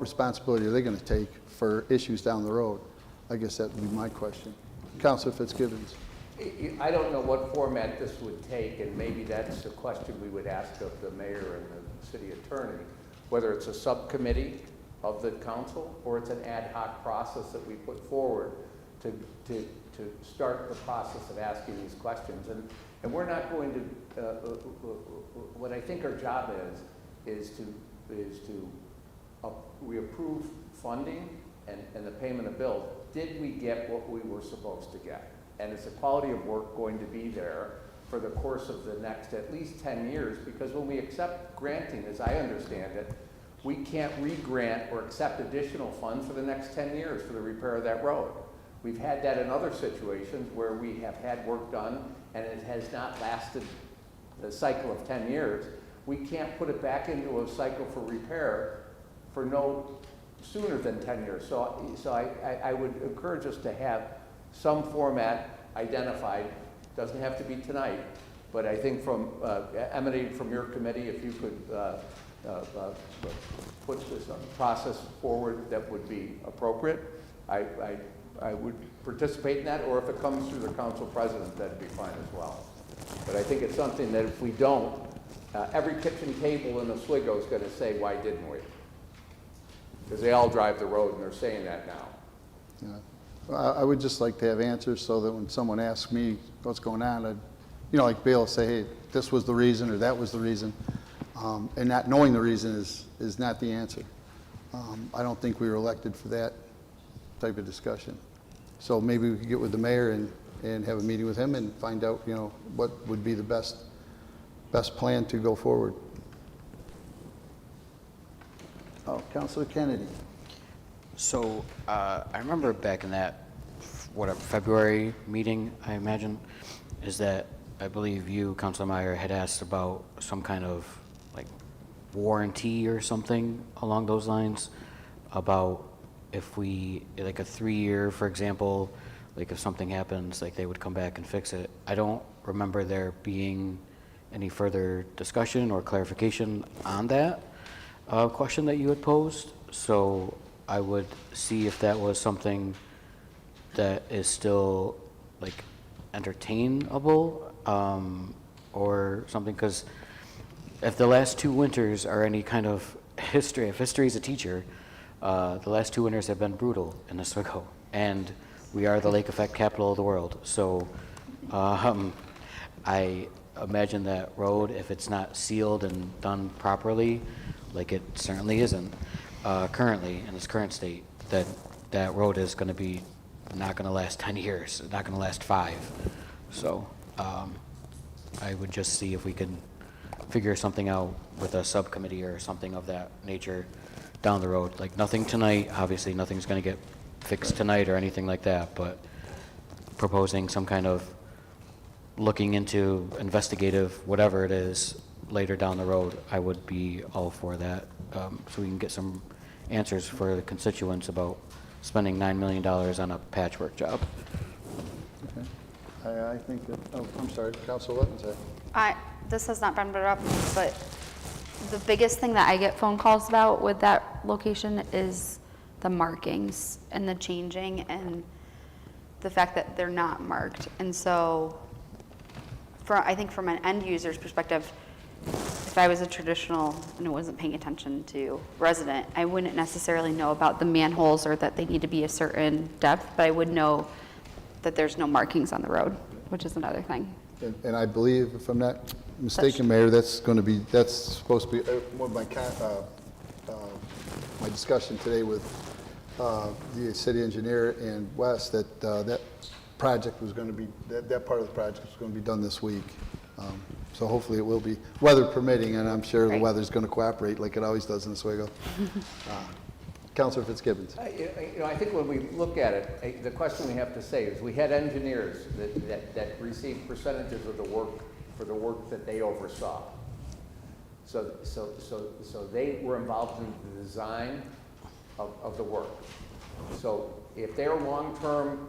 responsibility are they gonna take for issues down the road? I guess that would be my question. Councilor Fitzgibbons. I don't know what format this would take, and maybe that's the question we would ask of the mayor and the city attorney, whether it's a subcommittee of the council or it's an ad hoc process that we put forward to start the process of asking these questions. And we're not going to, what I think our job is to we approve funding and the payment of bills. Did we get what we were supposed to get? And is the quality of work going to be there for the course of the next at least 10 years? Because when we accept granting, as I understand it, we can't re-grant or accept additional funds for the next 10 years for the repair of that road. We've had that in other situations where we have had work done and it has not lasted the cycle of 10 years. We can't put it back into a cycle for repair for no sooner than 10 years. So I would encourage us to have some format identified. Doesn't have to be tonight, but I think from emanating from your committee, if you could put this process forward that would be appropriate, I would participate in that, or if it comes through the council president, that'd be fine as well. But I think it's something that if we don't, every kitchen table in Oswego is going to say, why didn't we? Because they all drive the road and they're saying that now. Yeah. I would just like to have answers so that when someone asks me what's going on, I'd, like Bill say, hey, this was the reason or that was the reason. And not knowing the reason is not the answer. I don't think we were elected for that type of discussion. So maybe we could get with the mayor and have a meeting with him and find out, what would be the best plan to go forward. Oh, Councilor Kennedy. So I remember back in that, February meeting, I imagine, is that I believe you, Councilor Meyer, had asked about some kind of like warranty or something along those lines about if we, like a 3-year, for example, like if something happens, like they would come back and fix it. I don't remember there being any further discussion or clarification on that question that you had posed. So I would see if that was something that is still like entertainable or something, because if the last 2 winters are any kind of history, if history is a teacher, the last 2 winters have been brutal in Oswego, and we are the lake effect capital of the world. So I imagine that road, if it's not sealed and done properly, like it certainly isn't currently in its current state, that road is going to be not going to last 10 years, not going to last 5. So I would just see if we could figure something out with a subcommittee or something of that nature down the road. Like nothing tonight, obviously nothing's going to get fixed tonight or anything like that, but proposing some kind of looking into investigative, whatever it is, later down the road, I would be all for that, so we can get some answers for the constituents about spending $9 million on a patchwork job. Okay. I think that, I'm sorry, Councilor Littens. This has not been brought up, but the biggest thing that I get phone calls about with that location is the markings and the changing and the fact that they're not marked. And so I think from an end user's perspective, if I was a traditional and wasn't paying attention to resident, I wouldn't necessarily know about the manholes or that they need to be a certain depth, but I would know that there's no markings on the road, which is another thing. And I believe, if I'm not mistaken, Mayor, that's supposed to be one of my discussion today with the city engineer and Wes, that that project was going to be, that part of the project was going to be done this week. So hopefully it will be, weather permitting, and I'm sure the weather's going to cooperate like it always does in Oswego. Councilor Fitzgibbons. I think when we look at it, the question we have to say is we had engineers that received percentages of the work for the work that they oversaw. So they were involved in the design of the work. So if they're long-term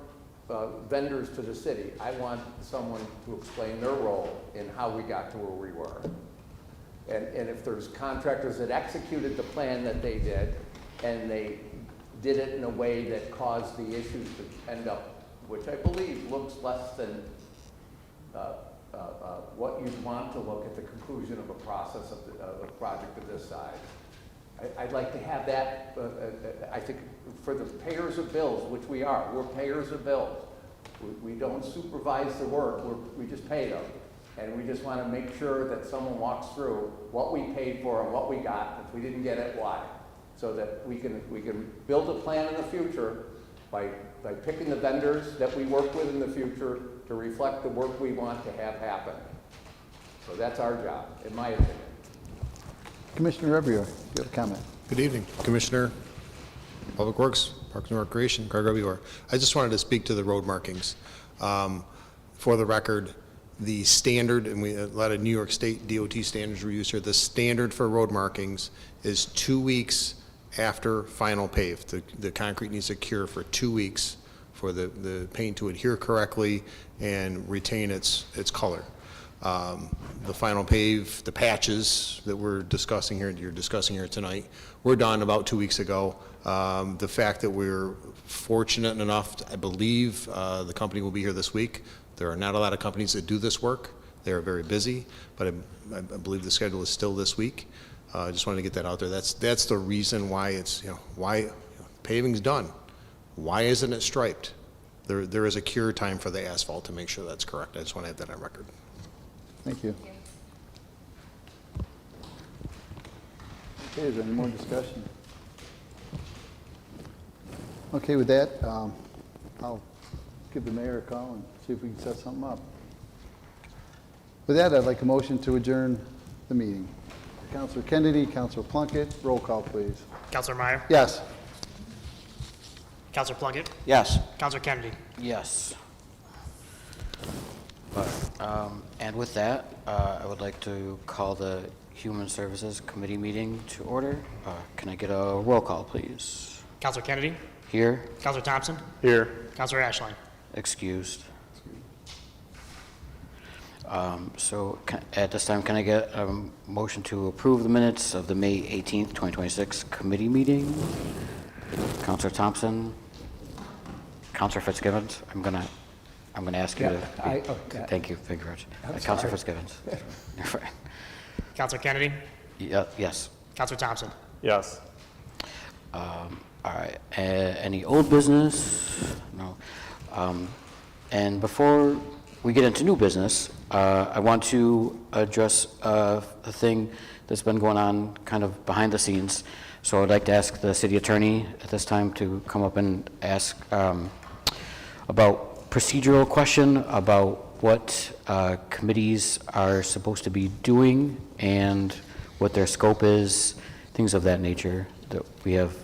vendors to the city, I want someone to explain their role in how we got to where we were. And if there's contractors that executed the plan that they did, and they did it in a way that caused the issues to end up, which I believe looks less than what you'd want to look at the conclusion of a process of a project of this size. I'd like to have that, I think, for the payers of bills, which we are. We're payers of bills. We don't supervise the work, we just pay them. And we just want to make sure that someone walks through what we paid for and what we got. If we didn't get it, why? So that we can build a plan in the future by picking the vendors that we work with in the future to reflect the work we want to have happen. So that's our job, in my opinion. Commissioner Revior, you have a comment? Good evening, Commissioner, Public Works, Parks and Recreation, Craig Revior. I just wanted to speak to the road markings. For the record, the standard, and a lot of New York State DOT standards were used here, the standard for road markings is 2 weeks after final pave. The concrete needs to cure for 2 weeks for the paint to adhere correctly and retain its color. The final pave, the patches that we're discussing here, you're discussing here tonight, were done about 2 weeks ago. The fact that we're fortunate enough, I believe the company will be here this week. There are not a lot of companies that do this work. They are very busy, but I believe the schedule is still this week. I just wanted to get that out there. That's the reason why it's, why paving's done. Why isn't it striped? There is a cure time for the asphalt to make sure that's correct. I just want to have that on record. Thank you. Okay, is there any more discussion? Okay, with that, I'll give the mayor a call and see if we can set something up. With that, I'd like a motion to adjourn the meeting. Councilor Kennedy, Councilor Plunkett, roll call, please. Counselor Meyer? Yes. Counselor Plunkett? Yes. Counselor Kennedy? Yes. And with that, I would like to call the Human Services Committee meeting to order. Can I get a roll call, please? Counselor Kennedy? Here. Counselor Thompson? Here. Counselor Ashline? Excused. So at this time, can I get a motion to approve the minutes of the May 18th, 2026 committee meeting? Counselor Thompson? Counselor Fitzgibbons? I'm gonna ask you to. Thank you very much. Counselor Fitzgibbons. You're fine. Counselor Kennedy? Yes. Counselor Thompson? Yes. All right. Any old business? No. And before we get into new business, I want to address a thing that's been going on kind of behind the scenes. So I'd like to ask the city attorney at this time to come up and ask about procedural question about what committees are supposed to be doing and what their scope is, things of that nature that we have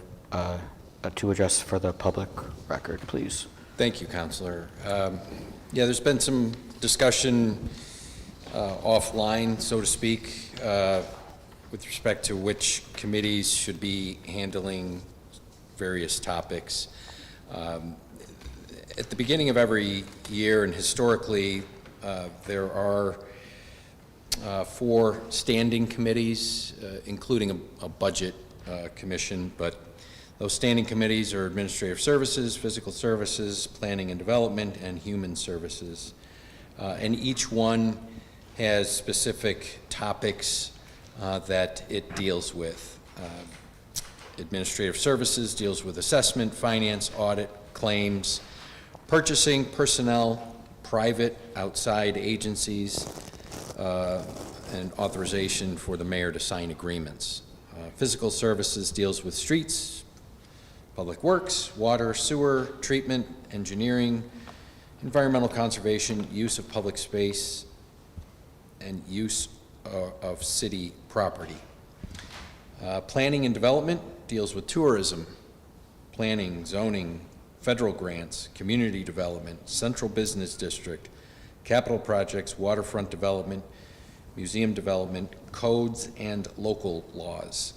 to address for the public record, please. Thank you, Counselor. Yeah, there's been some discussion offline, so to speak, with respect to which committees should be handling various topics. At the beginning of every year, and historically, there are 4 standing committees, including a budget commission, but those standing committees are Administrative Services, Physical Services, Planning and Development, and Human Services. And each one has specific topics that it deals with. Administrative Services deals with assessment, finance, audit, claims, purchasing, personnel, private, outside agencies, and authorization for the mayor to sign agreements. Physical Services deals with streets, public works, water, sewer, treatment, engineering, environmental conservation, use of public space, and use of city property. Planning and Development deals with tourism, planning, zoning, federal grants, community development, central business district, capital projects, waterfront development, museum development, codes, and local laws.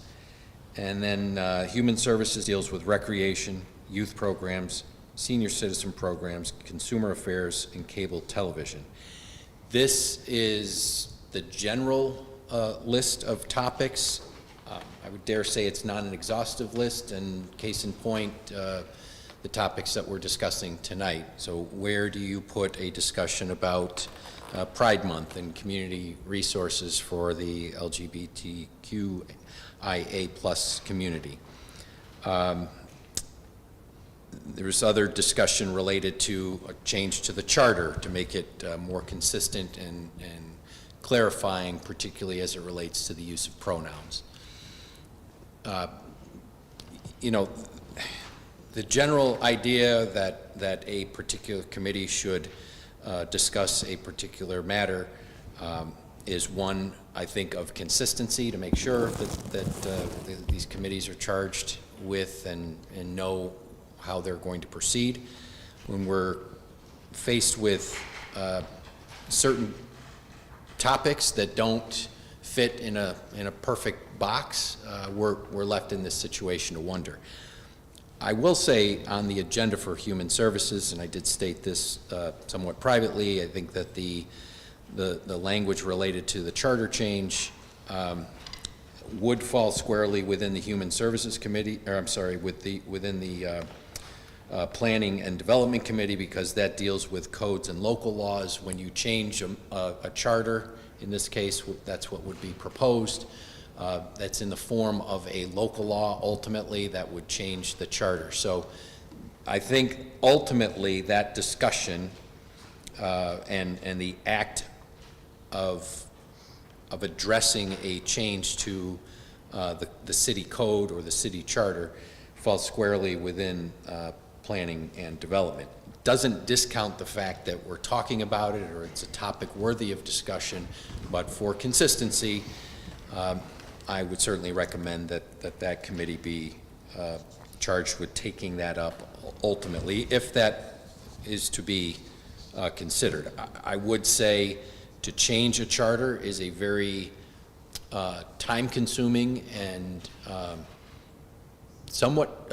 And then Human Services deals with recreation, youth programs, senior citizen programs, consumer affairs, and cable television. This is the general list of topics. I would dare say it's not an exhaustive list, and case in point, the topics that we're discussing tonight. So where do you put a discussion about Pride Month and community resources for the LGBTQIA+ community? There's other discussion related to a change to the charter to make it more consistent and clarifying, particularly as it relates to the use of pronouns. You know, the general idea that a particular committee should discuss a particular matter is one, I think, of consistency to make sure that these committees are charged with and know how they're going to proceed. When we're faced with certain topics that don't fit in a perfect box, we're left in this situation to wonder. I will say on the agenda for Human Services, and I did state this somewhat privately, I think that the language related to the charter change would fall squarely within the Human Services Committee, or I'm sorry, within the Planning and Development Committee, because that deals with codes and local laws. When you change a charter, in this case, that's what would be proposed. That's in the form of a local law. Ultimately, that would change the charter. So I think ultimately that discussion and the act of addressing a change to the city code or the city charter falls squarely within planning and development. Doesn't discount the fact that we're talking about it or it's a topic worthy of discussion, but for consistency, I would certainly recommend that committee be charged with taking that up ultimately, if that is to be considered. I would say to change a charter is a very time-consuming and somewhat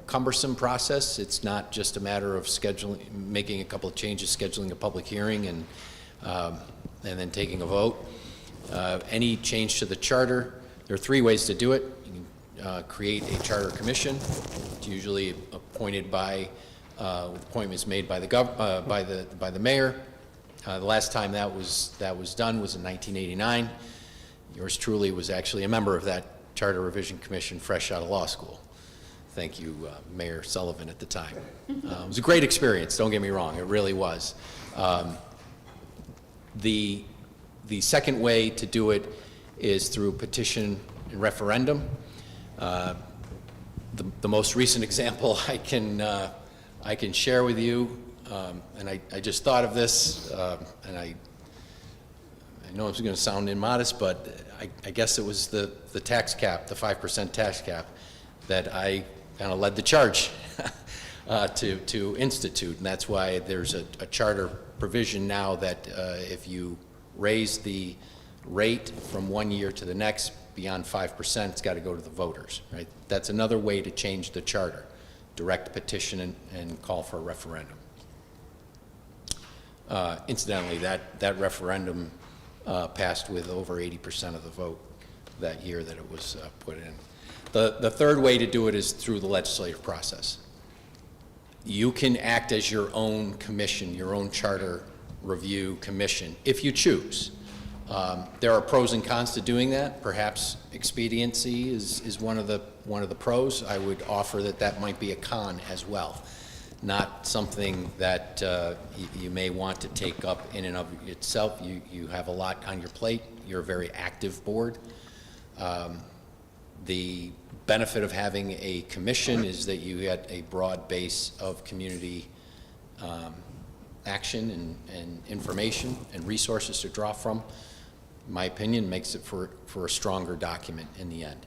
cumbersome process. It's not just a matter of scheduling, making a couple of changes, scheduling a public hearing, and then taking a vote. Any change to the charter, there are three ways to do it. You can create a charter commission. It's usually appointed by appointments made by the mayor. The last time that was done was in 1989. Yours truly was actually a member of that Charter Revision Commission, fresh out of law school. Thank you, Mayor Sullivan at the time. It was a great experience, don't get me wrong, it really was. The second way to do it is through petition and referendum. The most recent example I can share with you, and I just thought of this, and I know it's going to sound immodest, but I guess it was the tax cap, the 5% tax cap, that I kind of led the charge to institute, and that's why there's a charter provision now that if you raise the rate from one year to the next beyond 5%, it's got to go to the voters, right? That's another way to change the charter, direct petition and call for a referendum. Incidentally, that referendum passed with over 80% of the vote that year that it was put in. The third way to do it is through the legislative process. You can act as your own commission, your own charter review commission, if you choose. There are pros and cons to doing that. Perhaps expediency is one of the pros. I would offer that might be a con as well. Not something that you may want to take up in and of itself. You have a lot on your plate. You're a very active board. The benefit of having a commission is that you get a broad base of community action and information and resources to draw from. In my opinion, makes it for a stronger document in the end.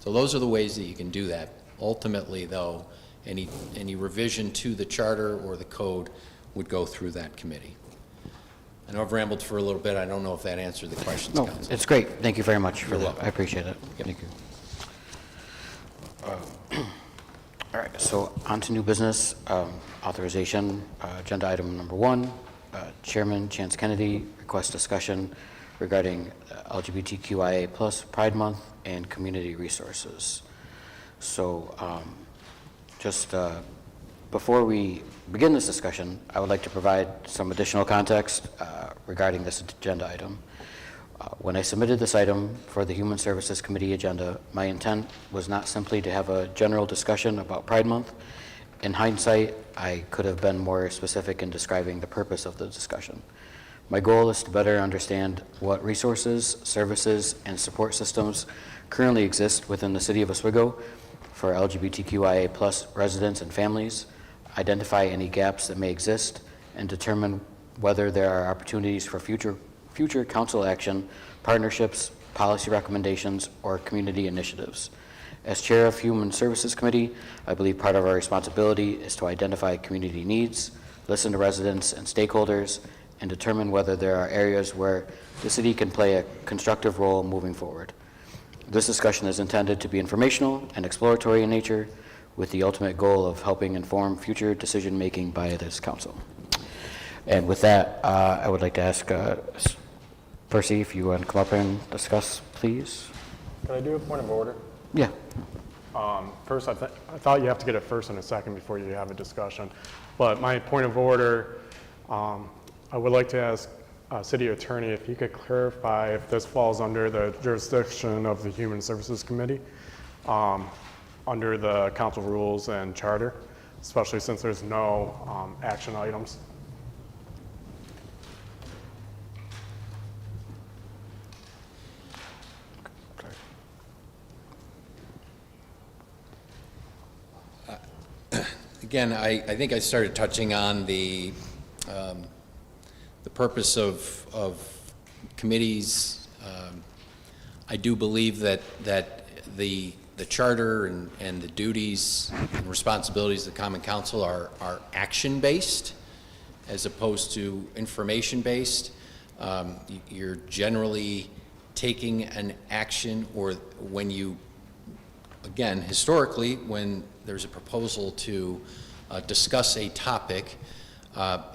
So those are the ways that you can do that. Ultimately, though, any revision to the charter or the code would go through that committee. I know I've rambled for a little bit. I don't know if that answered the questions, No, Council. it's great. Thank you very much for You're that. welcome. I appreciate it. Thank you. So on to new business, authorization, agenda item number 1. Chairman Chance Kennedy requests discussion regarding LGBTQIA+ Pride Month and community resources. So just before we begin this discussion, I would like to provide some additional context regarding this agenda item. When I submitted this item for the Human Services Committee agenda, my intent was not simply to have a general discussion about Pride Month. In hindsight, I could have been more specific in describing the purpose of the discussion. My goal is to better understand what resources, services, and support systems currently exist within the City of Oswego for LGBTQIA+ residents and families, identify any gaps that may exist, and determine whether there are opportunities for future council action, partnerships, policy recommendations, or community initiatives. As Chair of Human Services Committee, I believe part of our responsibility is to identify community needs, listen to residents and stakeholders, and determine whether there are areas where the city can play a constructive role moving forward. This discussion is intended to be informational and exploratory in nature, with the ultimate goal of helping inform future decision-making by this council. And with that, I would like to ask Percy, if you want to come up and discuss, please. Can I do a point of order? Yeah. First, I thought you have to get a first and a second before you have a discussion. But my point of order, I would like to ask City Attorney if you could clarify if this falls under the jurisdiction of the Human Services Committee, under the council rules and charter, especially since there's no action items. Again, I think I started touching on the purpose of committees. I do believe that the charter and the duties and responsibilities of the Common Council are action-based as opposed to information-based. You're generally taking an action, or when you, again, historically, when there's a proposal to discuss a topic,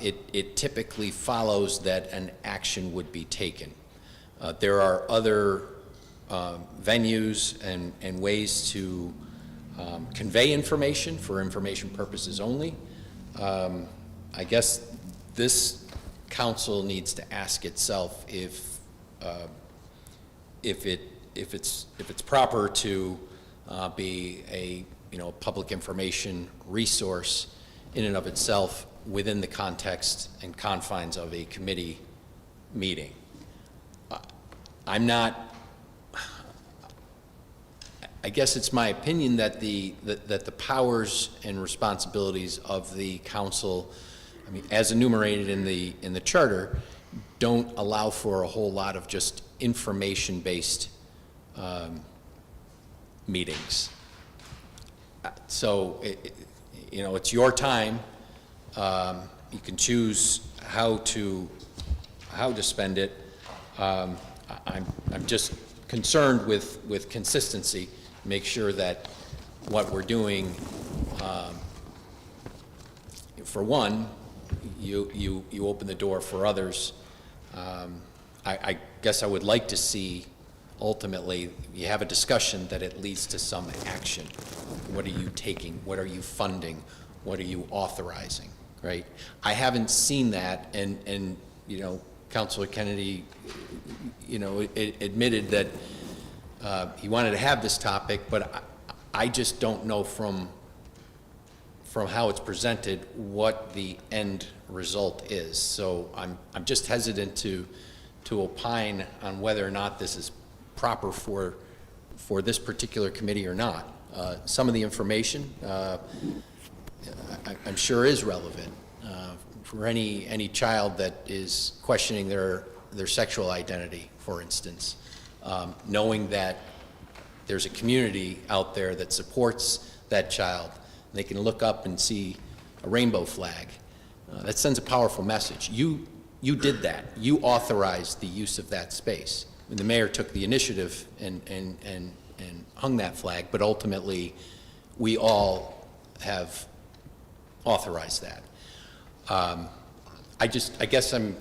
it typically follows that an action would be taken. There are other venues and ways to convey information for information purposes only. I guess this council needs to ask itself if it's proper to be a public information resource in and of itself within the context and confines of a committee meeting. I guess it's my opinion that the powers and responsibilities of the council, I mean, as enumerated in the charter, don't allow for a whole lot of just information-based meetings. So, it's your time. You can choose how to spend it. I'm just concerned with consistency. Make sure that what we're doing, for one, you open the door for others. I guess I would like to see, ultimately, you have a discussion that it leads to some action. What are you taking? What are you funding? What are you authorizing, right? I haven't seen that, and Councilor Kennedy, admitted that he wanted to have this topic, but I just don't know from how it's presented what the end result is. So I'm just hesitant to opine on whether or not this is proper for this particular committee or not. Some of the information I'm sure is relevant for any child that is questioning their sexual identity, for instance. Knowing that there's a community out there that supports that child, they can look up and see a rainbow flag. That sends a powerful message. You did that. You authorized the use of that space. And the mayor took the initiative and hung that flag, but ultimately we all have authorized that. I guess I'm,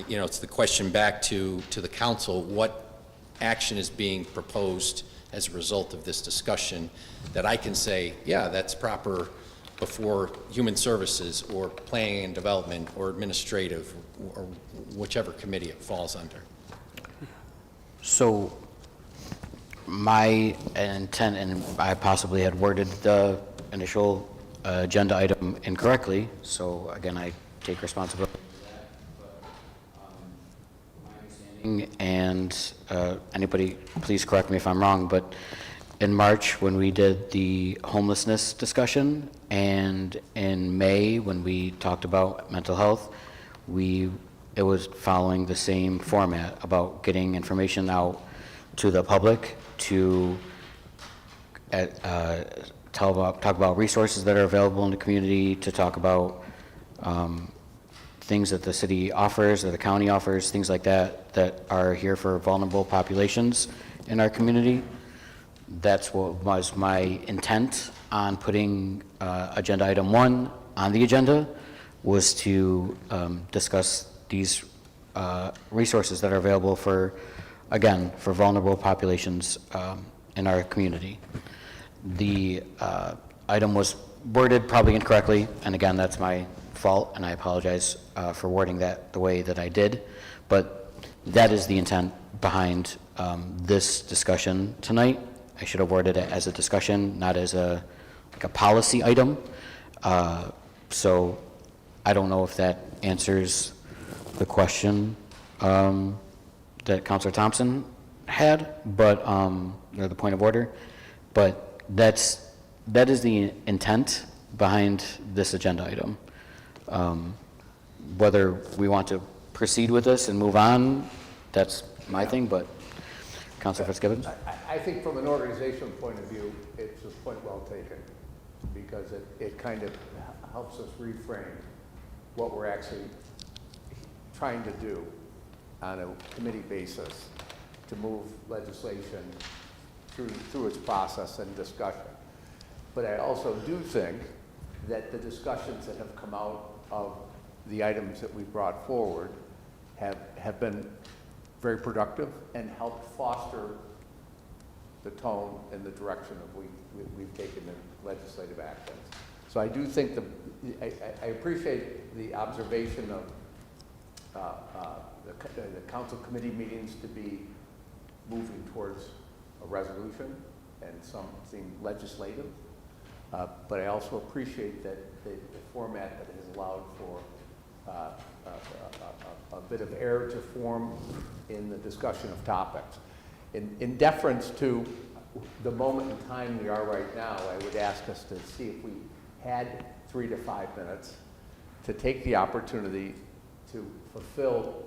it's the question back to the council, what action is being proposed as a result of this discussion that I can say, yeah, that's proper before Human Services or Planning and Development or Administrative or whichever committee it falls under. So my intent, and I possibly had worded the initial agenda item incorrectly, so again, I take responsibility for that. But my understanding, and anybody, please correct me if I'm wrong, but in March, when we did the homelessness discussion, and in May, when we talked about mental health, it was following the same format about getting information out to the public to talk about resources that are available in the community, to talk about things that the city offers or the county offers, things like that, that are here for vulnerable populations in our community. That's what was my intent on putting agenda item 1 on the agenda, was to discuss these resources that are available for, again, for vulnerable populations in our community. The item was worded probably incorrectly, and again, that's my fault, and I apologize for wording that the way that I did, but that is the intent behind this discussion tonight. I should have worded it as a discussion, not as a policy item. So I don't know if that answers the question that Councilor Thompson had, but or the point of order. But that is the intent behind this agenda item. Whether we want to proceed with this and move on, that's my thing. But Councilor Fitzgibbons. I think from an organizational point of view, it's a point well taken, because it kind of helps us reframe what we're actually trying to do on a committee basis to move legislation through its process and discussion. But I also do think that the discussions that have come out of the items that we brought forward have been very productive and helped foster the tone and the direction that we've taken in legislative actions. So I do think I appreciate the observation of the council committee meetings to be moving towards a resolution and something legislative. But I also appreciate that the format that has allowed for a bit of air to form in the discussion of topics. In deference to the moment in time we are right now, I would ask us to see if we had 3 to 5 minutes to take the opportunity to fulfill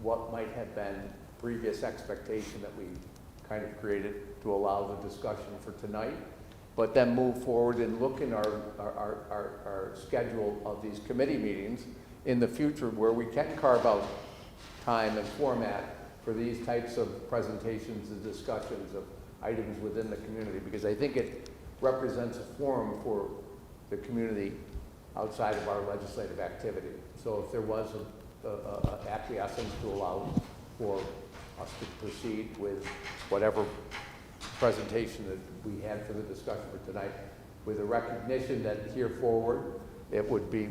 what might have been previous expectation that we kind of created to allow the discussion for tonight, but then move forward and look in our schedule of these committee meetings in the future where we can carve out time and format for these types of presentations and discussions of items within the community, because I think it represents a forum for the community outside of our legislative activity. So if there was a acquiescence to allow for us to proceed with whatever presentation that we had for the discussion for tonight, with a recognition that here forward, it would be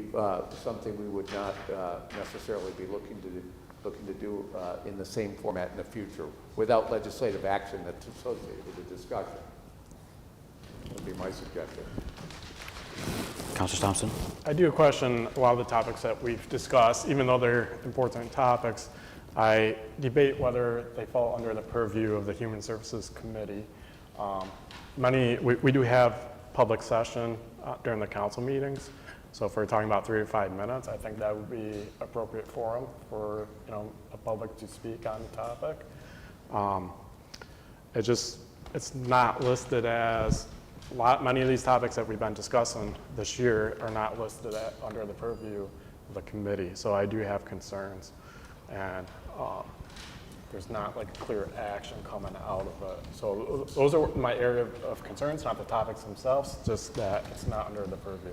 something we would not necessarily be looking to do in the same format in the future, without legislative action that's associated with the discussion. That would be my suggestion. Councilor Thompson. I do question a lot of the topics that we've discussed, even though they're important topics. I debate whether they fall under the purview of the Human Services Committee. We do have public session during the council meetings, so if we're talking about 3 to 5 minutes, I think that would be appropriate forum for a public to speak on the topic. It's not listed as many of these topics that we've been discussing this year are not listed under the purview of the committee, so I do have concerns. And there's not like clear action coming out of it. So those are my area of concerns, not the topics themselves, just that it's not under the purview.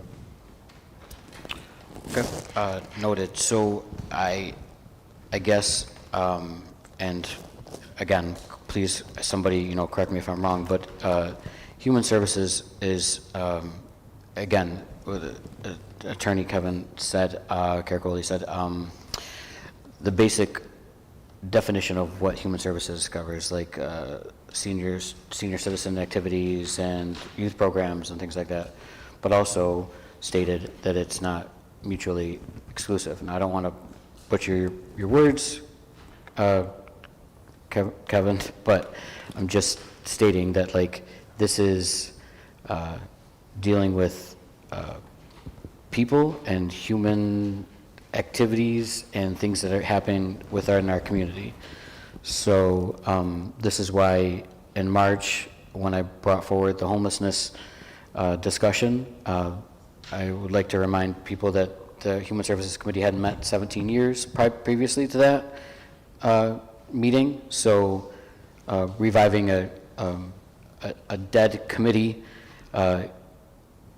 Okay. Noted. So I guess, and again, please, somebody, correct me if I'm wrong, but Human Services is, again, Attorney Kevin said, Caracoli said, the basic definition of what Human Services covers, like senior citizen activities and youth programs and things like that, but also stated that it's not mutually exclusive. And I don't want to butcher your words, Kevin, but I'm just stating that like this is dealing with people and human activities and things that are happening within our community. So this is why in March, when I brought forward the homelessness discussion, I would like to remind people that the Human Services Committee hadn't met 17 years previously to that meeting. So reviving a dead committee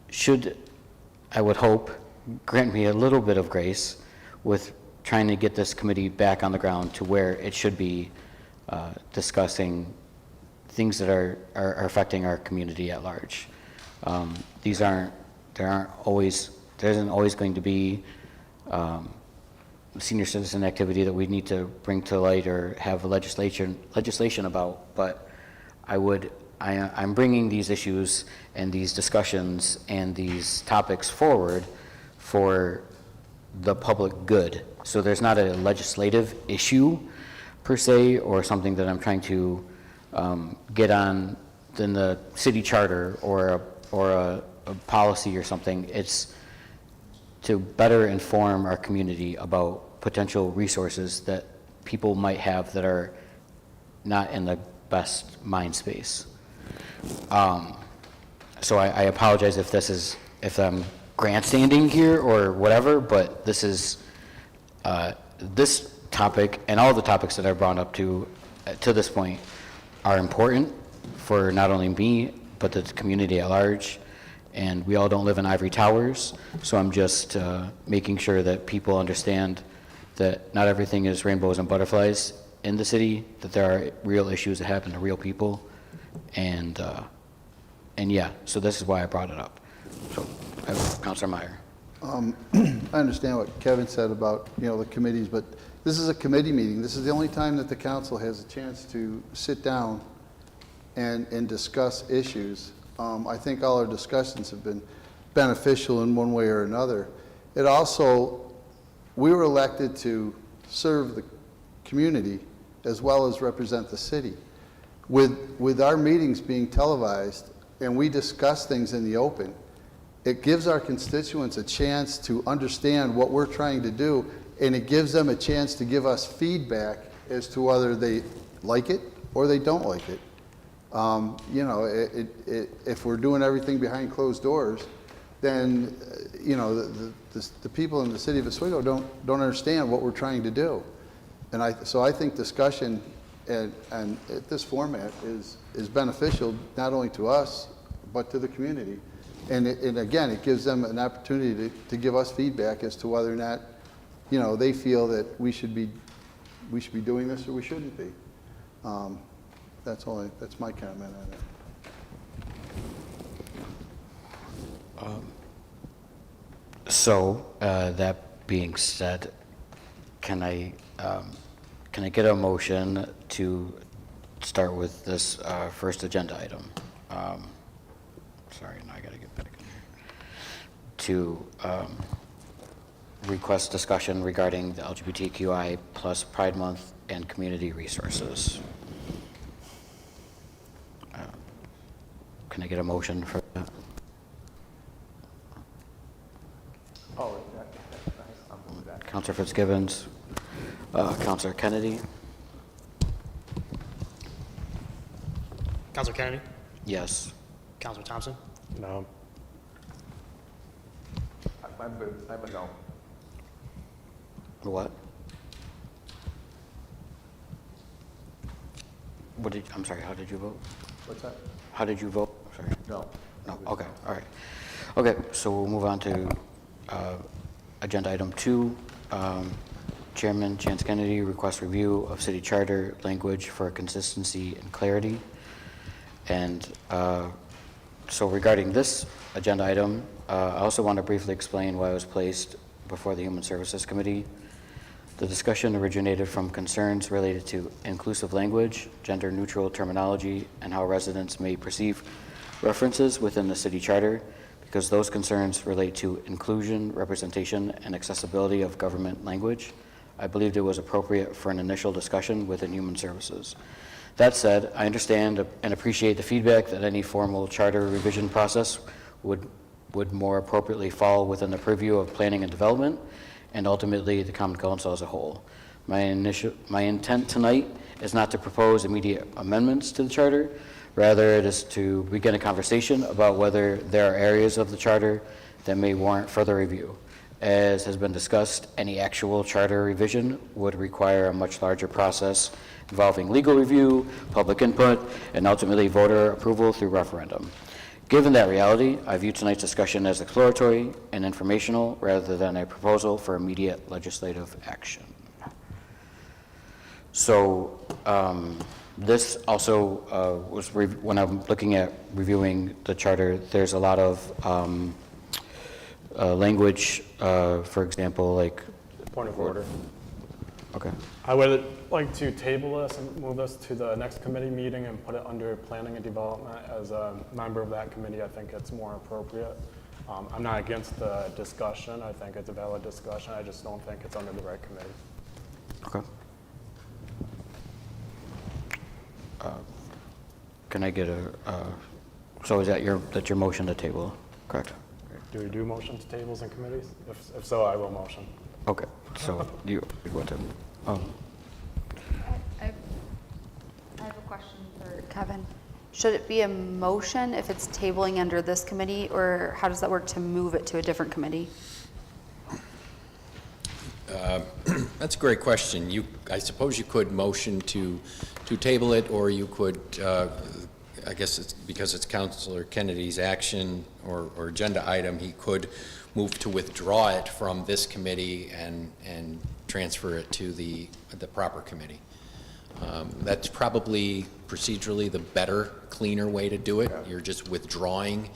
should, I would hope, grant me a little bit of grace with trying to get this committee back on the ground to where it should be discussing things that are affecting our community at large. There isn't always going to be senior citizen activity that we need to bring to light or have a legislation about, but I'm bringing these issues and these discussions and these topics forward for the public good. So there's not a legislative issue per se, or something that I'm trying to get on in the city charter or a policy or something. It's to better inform our community about potential resources that people might have that are not in the best mind space. So I apologize if I'm grandstanding here or whatever, but this is this topic and all the topics that I've brought up to this point are important for not only me but the community at large. And we all don't live in ivory towers, so I'm just making sure that people understand that not everything is rainbows and butterflies in the city, that there are real issues that happen to real people. And yeah, so this is why I brought it up. So, Councilor Meyer. I understand what Kevin said about, the committees, but this is a committee meeting. This is the only time that the council has a chance to sit down and discuss issues. I think all our discussions have been beneficial in one way or another. It also, we were elected to serve the community as well as represent the city. With our meetings being televised and we discuss things in the open, it gives our constituents a chance to understand what we're trying to do, and it gives them a chance to give us feedback as to whether they like it or they don't like it. If we're doing everything behind closed doors, then, the people in the city of Oswego don't understand what we're trying to do. And so I think discussion and at this format is beneficial not only to us, but to the community. And again, it gives them an opportunity to give us feedback as to whether or not, they feel that we should be doing this or we shouldn't be. That's my comment on it. So that being said, can I get a motion to start with this first agenda item? Sorry, now I gotta get back in here. To request discussion regarding the LGBTQI plus Pride Month and community resources. Can I get a motion for that? Oh, I'll move that. Councilor Fitzgibbons, Councilor Kennedy? Councilor Kennedy? Yes. Councilor Thompson? No. I'm a no. What? I'm sorry, how did you vote? What's that? How did you vote? Sorry. No. No, okay, all right. Okay, so we'll move on to agenda item 2. Chairman Chance Kennedy requests review of city charter language for consistency and clarity. And so regarding this agenda item, I also want to briefly explain why it was placed before the Human Services Committee. The discussion originated from concerns related to inclusive language, gender-neutral terminology, and how residents may perceive references within the city charter, because those concerns relate to inclusion, representation, and accessibility of government language. I believed it was appropriate for an initial discussion within Human Services. That said, I understand and appreciate the feedback that any formal charter revision process would more appropriately fall within the purview of planning and development, and ultimately the Common Council as a whole. My intent tonight is not to propose immediate amendments to the charter. Rather, it is to begin a conversation about whether there are areas of the charter that may warrant further review. As has been discussed, any actual charter revision would require a much larger process involving legal review, public input, and ultimately voter approval through referendum. Given that reality, I view tonight's discussion as exploratory and informational rather than a proposal for immediate legislative action. So this also was, when I'm looking at reviewing the charter, there's a lot of language, for example, like... Point of order. Okay. I would like to table this and move this to the next committee meeting and put it under planning and development. As a member of that committee, I think it's more appropriate. I'm not against the discussion. I think it's a valid discussion. I just don't think it's under the right committee. Okay. Can I get so is that your motion to table, correct? Do we do motions, tables, and committees? If so, I will motion. Okay, so you want to, I have a question for Kevin. Should it be a motion if it's tabling under this committee, or how does that work to move it to a different committee? That's a great question. I suppose you could motion to table it, or you could, I guess it's because it's Councilor Kennedy's action or agenda item, he could move to withdraw it from this committee and transfer it to the proper committee. That's probably procedurally the better, cleaner way to do it. You're just withdrawing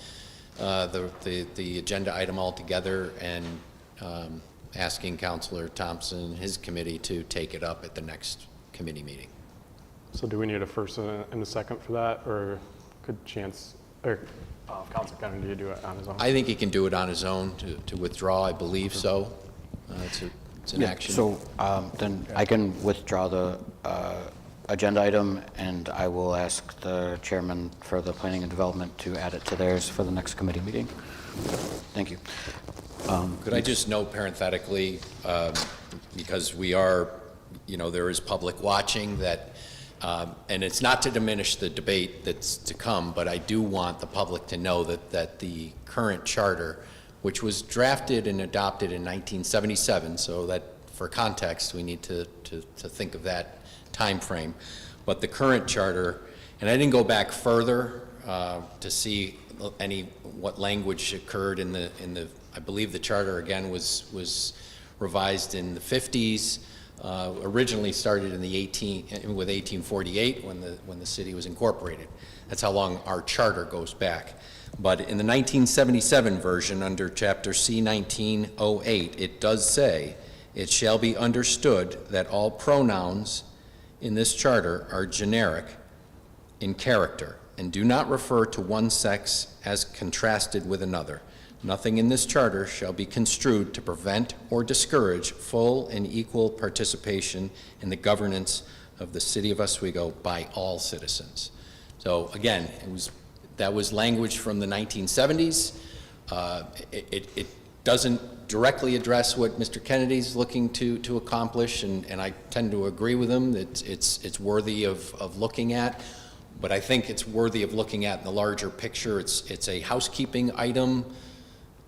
the agenda item altogether and asking Councilor Thompson and his committee to take it up at the next committee meeting. So do we need a first and a second for that, or could Chance, or Councilor Kennedy do it on his own? I think he can do it on his own to withdraw, I believe so. It's an action. So then I can withdraw the agenda item, and I will ask the chairman for the planning and development to add it to theirs for the next committee meeting. Thank you. Could I just note parenthetically, because we are, there is public watching that, and it's not to diminish the debate that's to come, but I do want the public to know that the current charter, which was drafted and adopted in 1977, so that for context, we need to think of that time frame. But the current charter, and I didn't go back further to see what language occurred in the I believe the charter again was revised in the 50s. Originally started with 1848 when the city was incorporated. That's how long our charter goes back. But in the 1977 version, under Chapter C-1908, it does say, "It shall be understood that all pronouns in this charter are generic in character and do not refer to one sex as contrasted with another. Nothing in this charter shall be construed to prevent or discourage full and equal participation in the governance of the city of Oswego by all citizens." So again, that was language from the 1970s. It doesn't directly address what Mr. Kennedy's looking to accomplish, and I tend to agree with him that it's worthy of looking at. But I think it's worthy of looking at in the larger picture. It's a housekeeping item.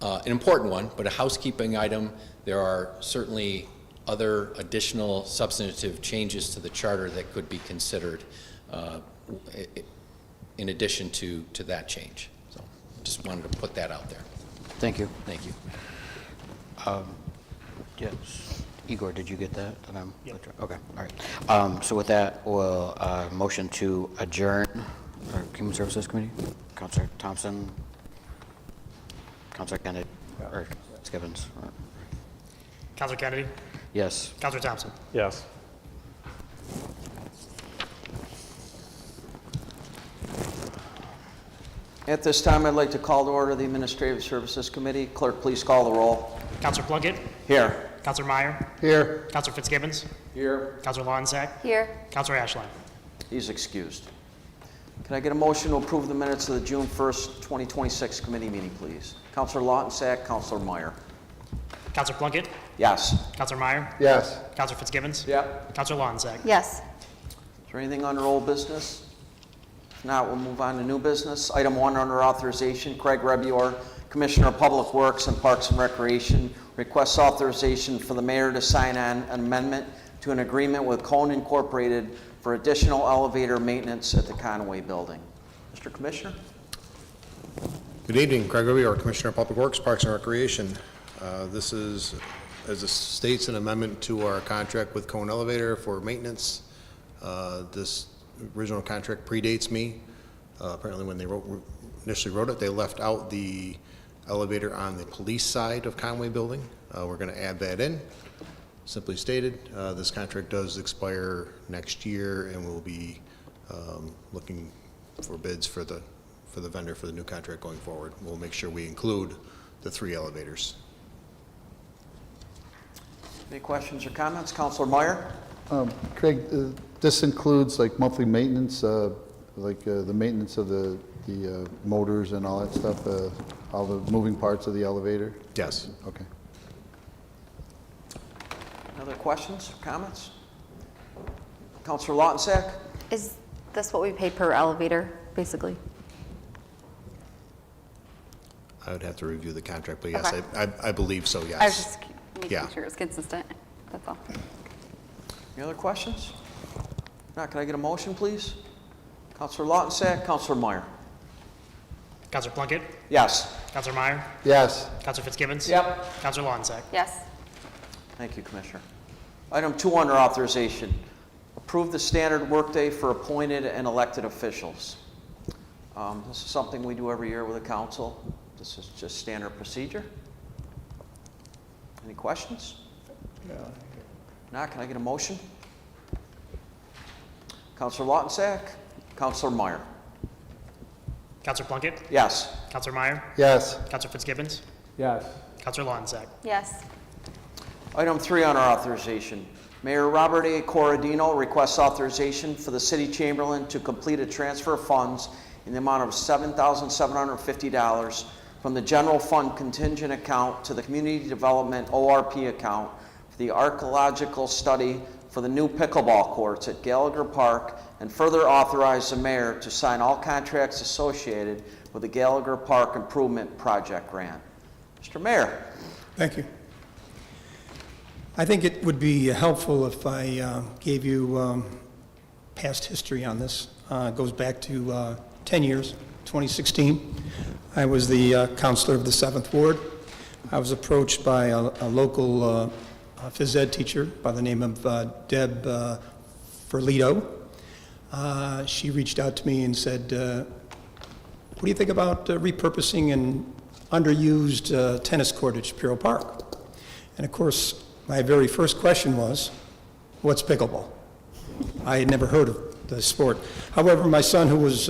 An important one, but a housekeeping item. There are certainly other additional substantive changes to the charter that could be considered in addition to that change. So just wanted to put that out there. Thank you. Thank you. Yes. Igor, did you get that? Okay, all right. So with that, we'll motion to adjourn our Human Services Committee. Counselor Thompson, Counselor Kennedy, or Skibbons. Counselor Kennedy? Yes. Counselor Thompson? Yes. At this time, I'd like to call to order the Administrative Services Committee. Clerk, please call the roll. Counselor Plunkett? Here. Counselor Meyer? Here. Counselor Fitzgibbons? Here. Counselor Lonsack? Here. Counselor Ashline? He's excused. Can I get a motion to approve the minutes of the June 1st, 2026 committee meeting, please? Counselor Lautensack, Counselor Meyer. Counselor Plunkett? Yes. Counselor Meyer? Yes. Counselor Fitzgibbons? Yep. Counselor Lonsack? Yes. Is there anything under old business? If not, we'll move on to new business. Item 1 under authorization, Craig Rebuor, Commissioner of Public Works and Parks and Recreation, requests authorization for the mayor to sign on an amendment to an agreement with Cone Incorporated for additional elevator maintenance at the Conway Building. Mr. Commissioner? Good evening, Craig Rebuor, Commissioner of Public Works, Parks and Recreation. This is, as it states, an amendment to our contract with Cone Elevator for maintenance. This original contract predates me. Apparently when they initially wrote it, they left out the elevator on the police side of Conway Building. We're going to add that in. Simply stated, this contract does expire next year, and we'll be looking for bids for the vendor for the new contract going forward. We'll make sure we include the 3 elevators. Any questions or comments? Counselor Meyer? Craig, this includes like monthly maintenance, like the maintenance of the motors and all that stuff, all the moving parts of the elevator? Yes. Okay. Other questions or comments? Counselor Lautensack? Is this what we pay per elevator, basically? I would have to review the contract, but yes, Okay. I believe so, yes. I was just making Yeah. sure it was consistent. That's all. Any other questions? Now, can I get a motion, please? Counselor Lautensack, Counselor Meyer. Counselor Plunkett? Yes. Counselor Meyer? Yes. Counselor Fitzgibbons? Yep. Counselor Lonsack? Yes. Thank you, Commissioner. Item 2 under authorization. Approve the standard workday for appointed and elected officials. This is something we do every year with the council. This is just standard procedure. Any questions? Now, can I get a motion? Counselor Lautensack, Counselor Meyer. Counselor Plunkett? Yes. Counselor Meyer? Yes. Counselor Fitzgibbons? Yes. Counselor Lonsack? Yes. Item 3 on our authorization. Mayor Robert A. Corradino requests authorization for the city chamberlain to complete a transfer of funds in the amount of $7,750 from the general fund contingent account to the community development ORP account for the archaeological study for the new pickleball courts at Gallagher Park, and further authorize the mayor to sign all contracts associated with the Gallagher Park Improvement Project grant. Mr. Mayor. Thank you. I think it would be helpful if I gave you past history on this. It goes back to 10 years, 2016. I was the counselor of the 7th Ward. I was approached by a local phys ed teacher by the name of Deb Ferlito. She reached out to me and said, what do you think about repurposing an underused tennis court at Shapiro Park? And of course, my very first question was, what's pickleball? I had never heard of the sport. However, my son, who was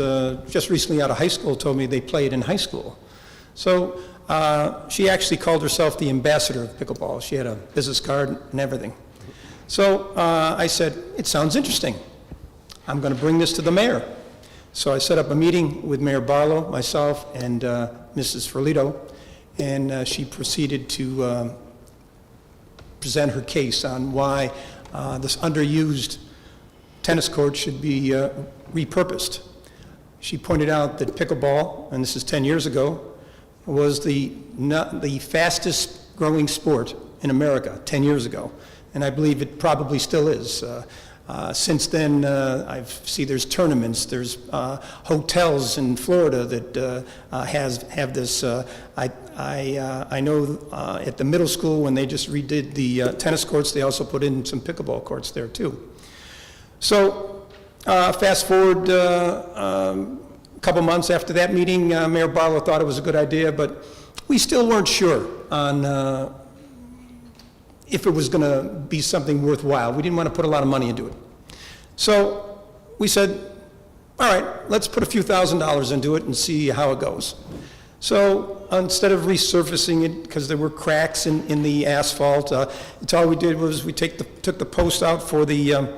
just recently out of high school, told me they play it in high school. So she actually called herself the ambassador of pickleball. She had a business card and everything. So I said, it sounds interesting. I'm going to bring this to the mayor. So I set up a meeting with Mayor Barlow, myself, and Mrs. Ferlito, and she proceeded to present her case on why this underused tennis court should be repurposed. She pointed out that pickleball, and this is 10 years ago, was the fastest growing sport in America 10 years ago, and I believe it probably still is. Since then, see there's tournaments, there's hotels in Florida that have this. I know at the middle school, when they just redid the tennis courts, they also put in some pickleball courts there too. So fast forward a couple months after that meeting, Mayor Barlow thought it was a good idea, but we still weren't sure on if it was going to be something worthwhile. We didn't want to put a lot of money into it. So we said, all right, let's put a few $1,000s into it and see how it goes. So instead of resurfacing it, because there were cracks in the asphalt, all we did was we took the post out for the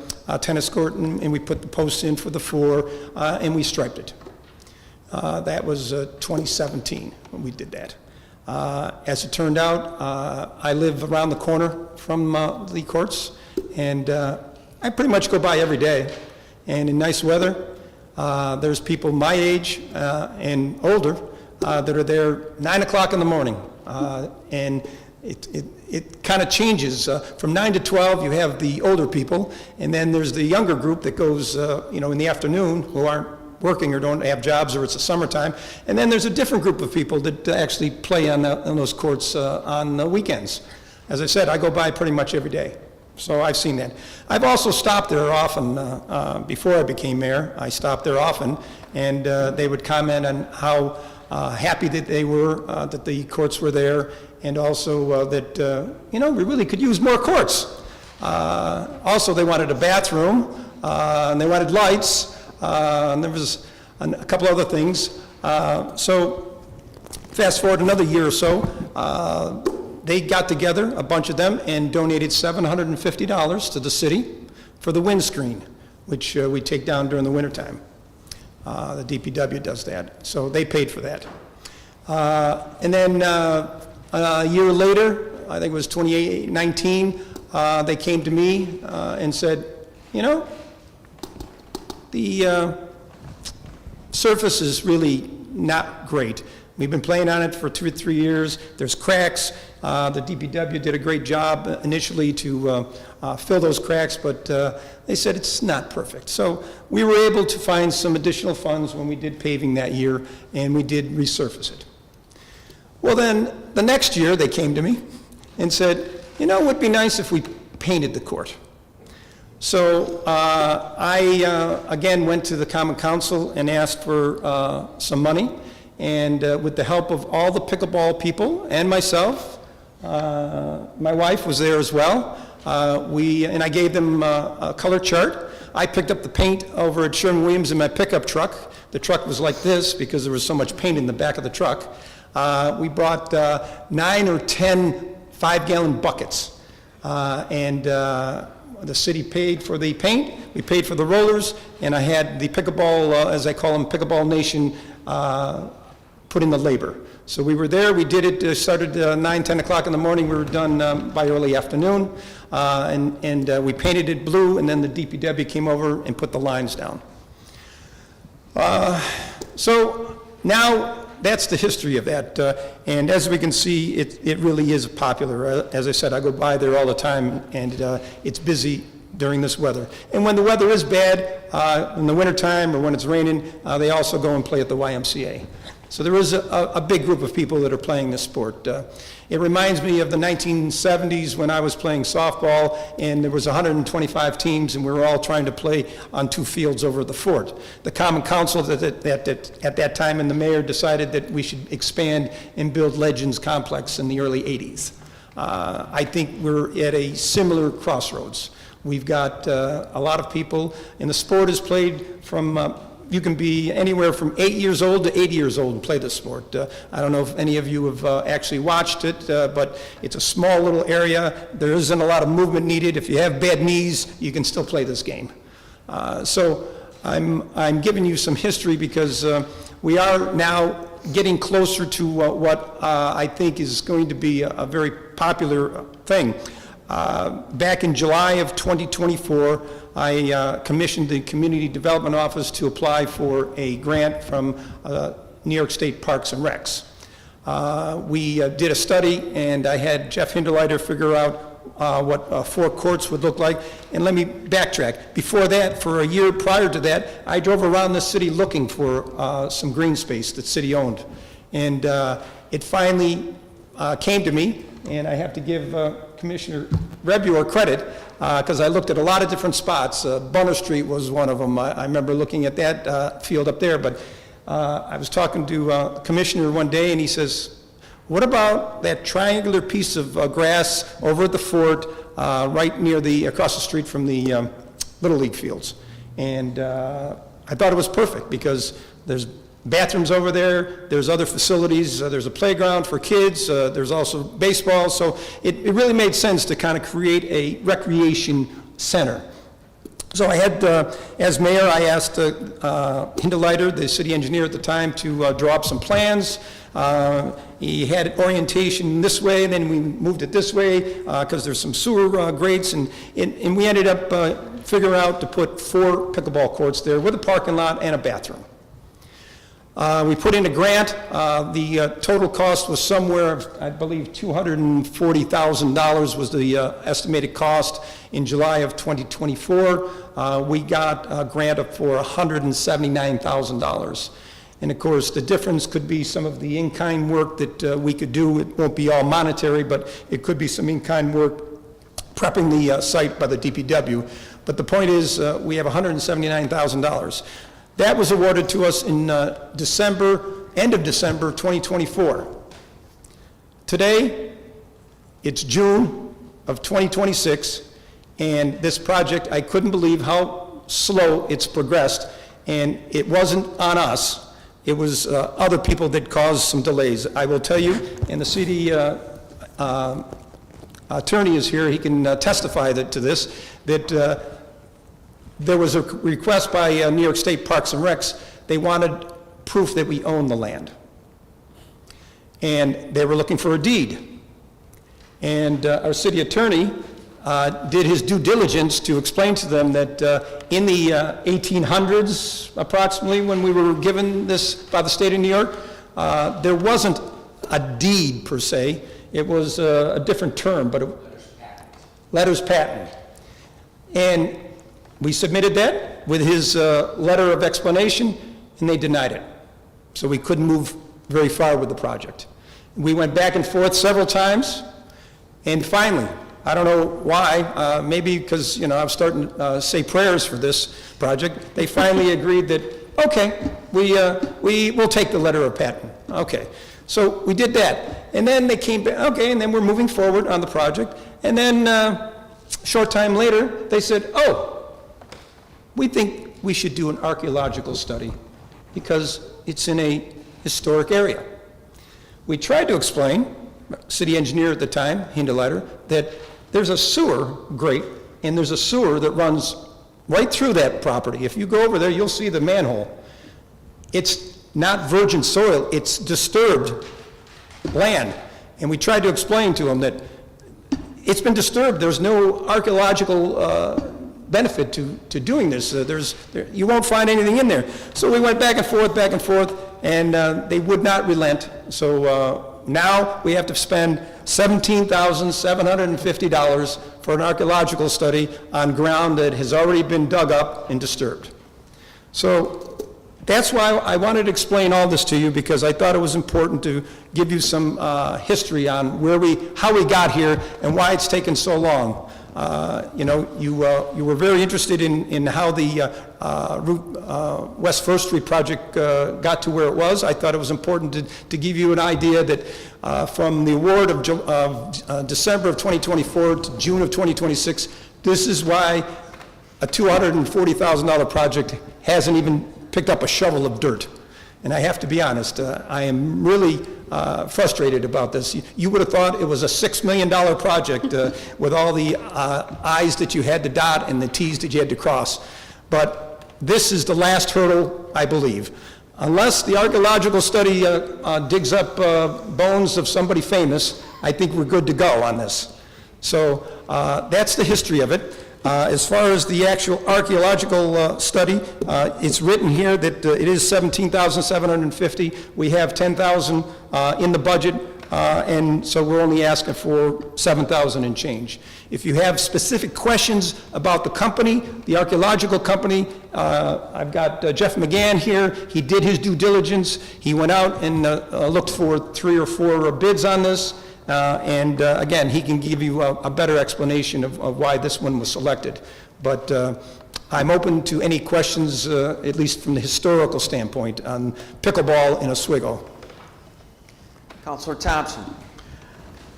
tennis court, and we put the posts in for the floor, and we striped it. That was 2017 when we did that. As it turned out, I live around the corner from the courts, and I pretty much go by every day. And in nice weather, there's people my age and older that are there 9 o'clock in the morning. And it kind of changes. From 9 to 12, you have the older people, and then there's the younger group that goes in the afternoon who aren't working or don't have jobs, or it's the summertime. And then there's a different group of people that actually play on those courts on the weekends. As I said, I go by pretty much every day. So I've seen that. I've also stopped there often. Before I became mayor, I stopped there often, and they would comment on how happy that they were that the courts were there, and also that, we really could use more courts. Also, they wanted a bathroom, and they wanted lights, and there was a couple other things. So fast forward another year or so, they got together, a bunch of them, and donated $750 to the city for the windscreen, which we take down during the wintertime. The DPW does that, so they paid for that. And then a year later, I think it was 2019, they came to me and said, the surface is really not great. We've been playing on it for 2 or 3 years. There's cracks. The DPW did a great job initially to fill those cracks, but they said it's not perfect. So we were able to find some additional funds when we did paving that year, and we did resurface it. Well, then the next year they came to me and said, it would be nice if we painted the court. So I again went to the Common Council and asked for some money, and with the help of all the pickleball people and myself, my wife was there as well. And I gave them a color chart. I picked up the paint over at Sherwin-Williams in my pickup truck. The truck was like this because there was so much paint in the back of the truck. We brought 9 or 10 5-gallon buckets, and the city paid for the paint, we paid for the rollers, and I had the pickleball, as I call them, Pickleball Nation, put in the labor. So we were there, we did it, started 9, 10 o'clock in the morning, we were done by early afternoon, and we painted it blue, and then the DPW came over and put the lines down. So now, that's the history of that, and as we can see, it really is popular. As I said, I go by there all the time, and it's busy during this weather. And when the weather is bad, in the wintertime or when it's raining, they also go and play at the YMCA. So there is a big group of people that are playing this sport. It reminds me of the 1970s when I was playing softball, and there was 125 teams, and we were all trying to play on 2 fields over the fort. The Common Council at that time and the mayor decided that we should expand and build Legends Complex in the early 80s. I think we're at a similar crossroads. We've got a lot of people, and the sport is played from you can be anywhere from 8 years old to 80 years old and play this sport. I don't know if any of you have actually watched it, but it's a small little area. There isn't a lot of movement needed. If you have bad knees, you can still play this game. So I'm giving you some history because we are now getting closer to what I think is going to be a very popular thing. Back in July of 2024, I commissioned the Community Development Office to apply for a grant from New York State Parks and Recs. We did a study, and I had Jeff Hinderleiter figure out what 4 courts would look like. And let me backtrack. Before that, for a year prior to that, I drove around the city looking for some green space that city owned. And it finally came to me, and I have to give Commissioner Rebuor credit, because I looked at a lot of different spots. Bunner Street was one of them. I remember looking at that field up there, but I was talking to the commissioner one day, and he says, what about that triangular piece of grass over at the fort, right near across the street from the Little League fields? And I thought it was perfect, because there's bathrooms over there, there's other facilities, there's a playground for kids, there's also baseball, so it really made sense to kind of create a recreation center. So I had, as mayor, I asked Hindeleiter, the city engineer at the time, to draw up some plans. He had orientation this way, and then we moved it this way, because there's some sewer grates, and we ended up figuring out to put 4 pickleball courts there with a parking lot and a bathroom. We put in a grant. The total cost was somewhere, I believe, $240,000 was the estimated cost. In July of 2024, we got a grant for $179,000. And of course, the difference could be some of the in-kind work that we could do. It won't be all monetary, but it could be some in-kind work prepping the site by the DPW. But the point is, we have $179,000. That was awarded to us in end of December 2024. Today, it's June of 2026, and this project, I couldn't believe how slow it's progressed, and it wasn't on us. It was other people that caused some delays. I will tell you, and the city attorney is here, he can testify to this, that there was a request by New York State Parks and Recs. They wanted proof that we own the land. And they were looking for a deed. And our city attorney did his due diligence to explain to them that in the 1800s, approximately, when we were given this by the state of New York, there wasn't a deed per se. It was a different term, but letters patent. And we submitted that with his letter of explanation, and they denied it. So we couldn't move very far with the project. We went back and forth several times, and finally, I don't know why, maybe because, I was starting to say prayers for this project, they finally agreed that, okay, we'll take the letter of patent. Okay, so we did that. And then they came back, okay, and then we're moving forward on the project. And then a short time later, they said, oh, we think we should do an archaeological study because it's in a historic area. We tried to explain, city engineer at the time, Hindeleiter, that there's a sewer grate and there's a sewer that runs right through that property. If you go over there, you'll see the manhole. It's not virgin soil, it's disturbed land. And we tried to explain to them that it's been disturbed. There's no archaeological benefit to doing this. You won't find anything in there. So we went back and forth, and they would not relent. So now we have to spend $17,750 for an archaeological study on ground that has already been dug up and disturbed. So that's why I wanted to explain all this to you, because I thought it was important to give you some history on how we got here and why it's taken so long. You were very interested in how the West First Street project got to where it was. I thought it was important to give you an idea that from the award of December of 2024 to June of 2026, this is why a $240,000 project hasn't even picked up a shovel of dirt. And I have to be honest, I am really frustrated about this. You would have thought it was a $6 million project with all the I's that you had to dot and the T's that you had to cross. But this is the last hurdle, I believe. Unless the archaeological study digs up bones of somebody famous, I think we're good to go on this. So that's the history of it. As far as the actual archaeological study, it's written here that it is $17,750. We have $10,000 in the budget. and so we're only asking for $7,000 and change. If you have specific questions about the company, the archaeological company, I've got Jeff McGann here. He did his due diligence. He went out and looked for 3 or 4 bids on this, and again, he can give you a better explanation of why this one was selected. But I'm open to any questions, at least from the historical standpoint, on pickleball in Oswego. Counselor Thompson.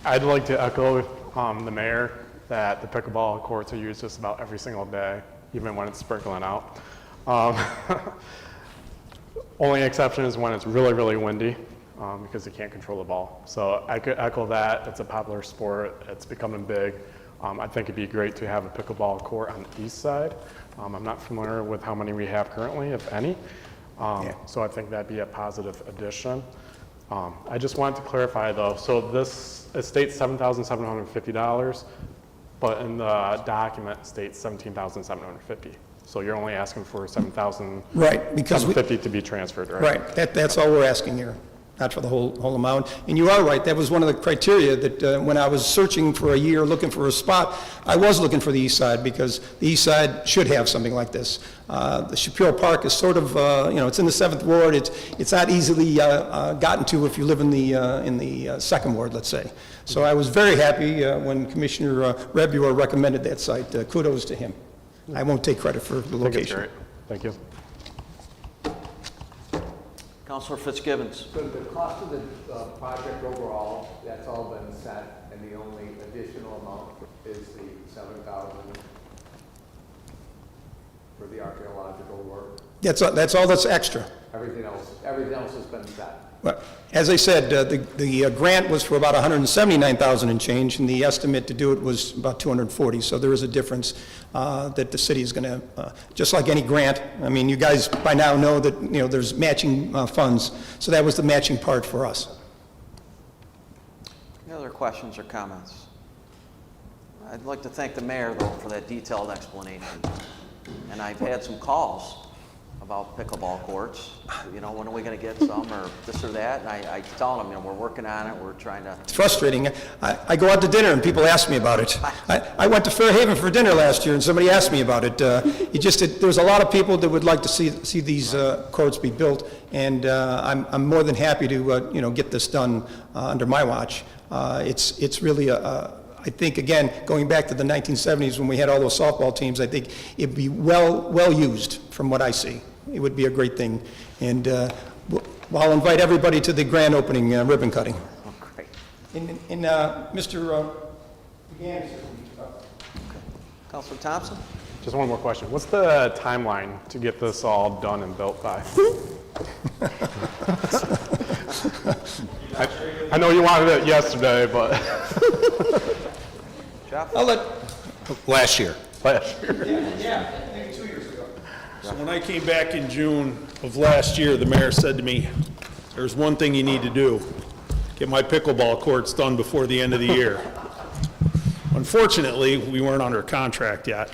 I'd like to echo the mayor that the pickleball courts are used just about every single day, even when it's sprinkling out. Only exception is when it's really, really windy, because you can't control the ball. So I could echo that. It's a popular sport. It's becoming big. I think it'd be great to have a pickleball court on the east side. I'm not familiar with how many we have currently, if any. So I think that'd be a positive addition. I just wanted to clarify though, so it states $7,750, but in the document it states $17,750. So you're only asking for $7,750 to be transferred, right? Right, that's all we're asking here, not for the whole amount. And you are right, that was one of the criteria that when I was searching for a year, looking for a spot, I was looking for the east side, because the east side should have something like this. The Shapiro Park is sort of, it's in the 7th Ward. It's not easily gotten to if you live in the 2nd Ward, let's say. So I was very happy when Commissioner Rebuer recommended that site. Kudos to him. I won't take credit for the location. Thank you. Councilor Fitzgibbons. So the cost of the project overall, that's all been set, and the only additional amount is the $7,000 for the archaeological work? That's all that's extra. Everything else has been set. Well, as I said, the grant was for about $179,000 and change, and the estimate to do it was about $240. So there is a difference that the city is going to, just like any grant. I mean, you guys by now know that there's matching funds, so that was the matching part for us. Any other questions or comments? I'd like to thank the mayor though for that detailed explanation. And I've had some calls about pickleball courts, when are we going to get some, or this or that, and I tell them, we're working on it, we're trying to... It's frustrating. I go out to dinner and people ask me about it. I went to Fairhaven for dinner last year and somebody asked me about it. There's a lot of people that would like to see these courts be built, and I'm more than happy to get this done under my watch. It's really I think, again, going back to the 1970s when we had all those softball teams, I think it'd be well used from what I see. It would be a great thing. And I'll invite everybody to the grand opening ribbon cutting. Oh, great. And Mr. McGann. Councilor Thompson? Just one more question. What's the timeline to get this all done and built by? I know you wanted it yesterday, but... Jeff? I'll let... Last year. Yeah, maybe 2 years ago. So when I came back in June of last year, the mayor said to me, there's one thing you need to do, get my pickleball courts done before the end of the year. Unfortunately, we weren't under contract yet.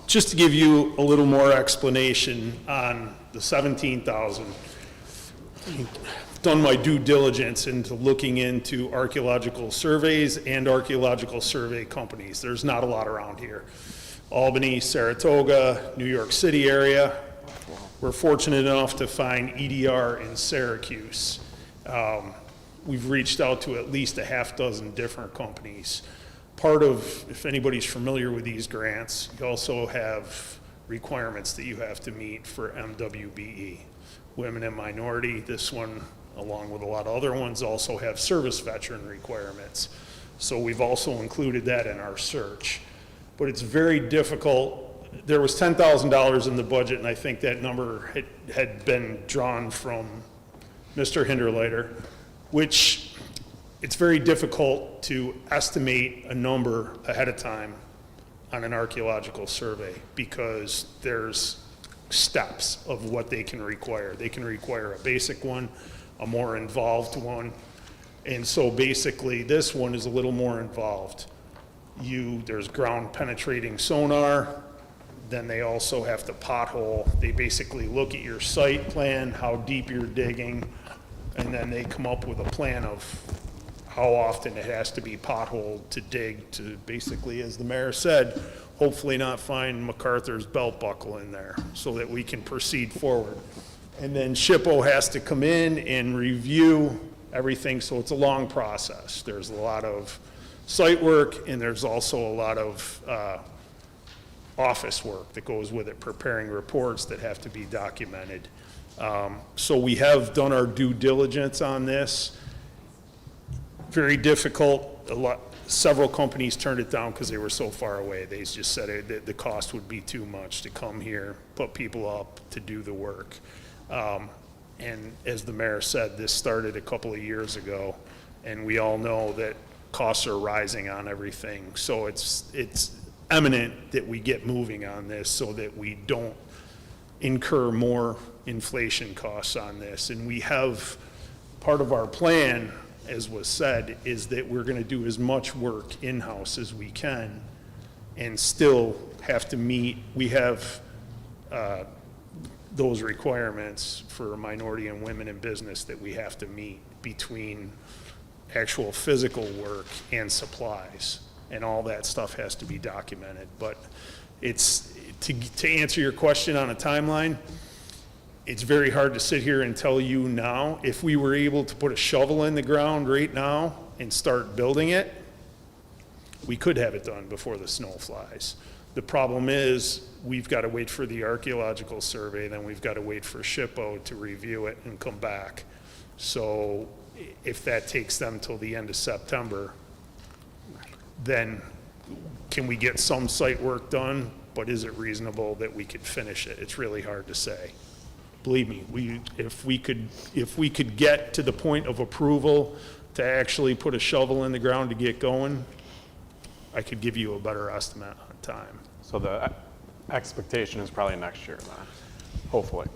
Just to give you a little more explanation on the 17,000, I've done my due diligence into looking into archaeological surveys and archaeological survey companies. There's not a lot around here. Albany, Saratoga, New York City area. We're fortunate enough to find EDR in Syracuse. We've reached out to at least a half dozen different companies. Part of, if anybody's familiar with these grants, you also have requirements that you have to meet for MWBE. Women and minority, this one, along with a lot of other ones, also have service veteran requirements. So we've also included that in our search. But it's very difficult. There was $10,000 in the budget, and I think that number had been drawn from Mr. Hinderleiter, which it's very difficult to estimate a number ahead of time on an archaeological survey because there's steps of what they can require. They can require a basic one, a more involved one, and so basically this one is a little more involved. There's ground penetrating sonar, then they also have to pothole. They basically look at your site plan, how deep you're digging, and then they come up with a plan of how often it has to be potholed to dig to basically, as the mayor said, hopefully not find MacArthur's belt buckle in there so that we can proceed forward. And then SHPO has to come in and review everything, so it's a long process. There's a lot of site work, and there's also a lot of office work that goes with it, preparing reports that have to be documented. So we have done our due diligence on this. Very difficult. Several companies turned it down because they were so far away. They just said that the cost would be too much to come here, put people up to do the work. And as the mayor said, this started a couple of years ago, and we all know that costs are rising on everything. So it's eminent that we get moving on this so that we don't incur more inflation costs on this. And we have, part of our plan, as was said, is that we're going to do as much work in-house as we can and still have to meet, we have those requirements for minority and women in business that we have to meet between actual physical work and supplies. And all that stuff has to be documented. But it's, to answer your question on a timeline, it's very hard to sit here and tell you now. If we were able to put a shovel in the ground right now and start building it, we could have it done before the snow flies. The problem is, we've got to wait for the archaeological survey, then we've got to wait for SHPO to review it and come back. So if that takes them till the end of September, then can we get some site work done? But is it reasonable that we could finish it? It's really hard to say. Believe me, if we could get to the point of approval to actually put a shovel in the ground to get going, I could give you a better estimate on time. So the expectation is probably next year then, hopefully.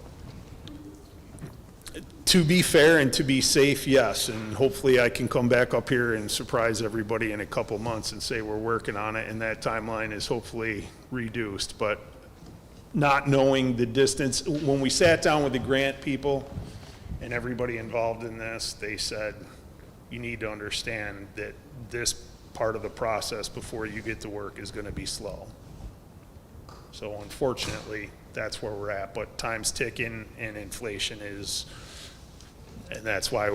To be fair and to be safe, yes, and hopefully I can come back up here and surprise everybody in a couple months and say we're working on it, and that timeline is hopefully reduced. But not knowing the distance, when we sat down with the grant people and everybody involved in this, they said, you need to understand that this part of the process before you get to work is going to be slow. So unfortunately, that's where we're at, but time's ticking and inflation is, and that's why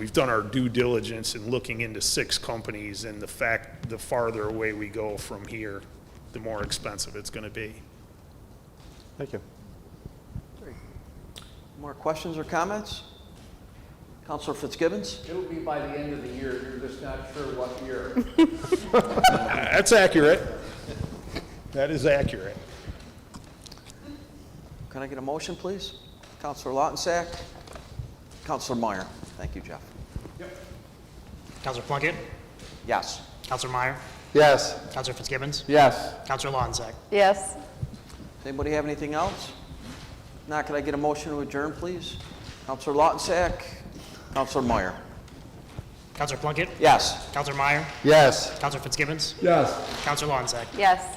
we've done our due diligence in looking into 6 companies, and the farther away we go from here, the more expensive it's going to be. Thank you. More questions or comments? Councilor Fitzgibbons? It'll be by the end of the year, you're just not sure what year. That's accurate. That is accurate. Can I get a motion, please? Councilor Lautensack? Councilor Meyer? Thank you, Jeff. Counselor Plunkett? Yes. Counselor Meyer? Yes. Counselor Fitzgibbons? Yes. Counselor Lautensack? Yes. Does anybody have anything else? If not, could I get a motion to adjourn, please? Counselor Lautensack? Counselor Meyer? Counselor Plunkett? Yes. Counselor Meyer? Yes. Counselor Fitzgibbons? Yes. Counselor Lautensack? Yes.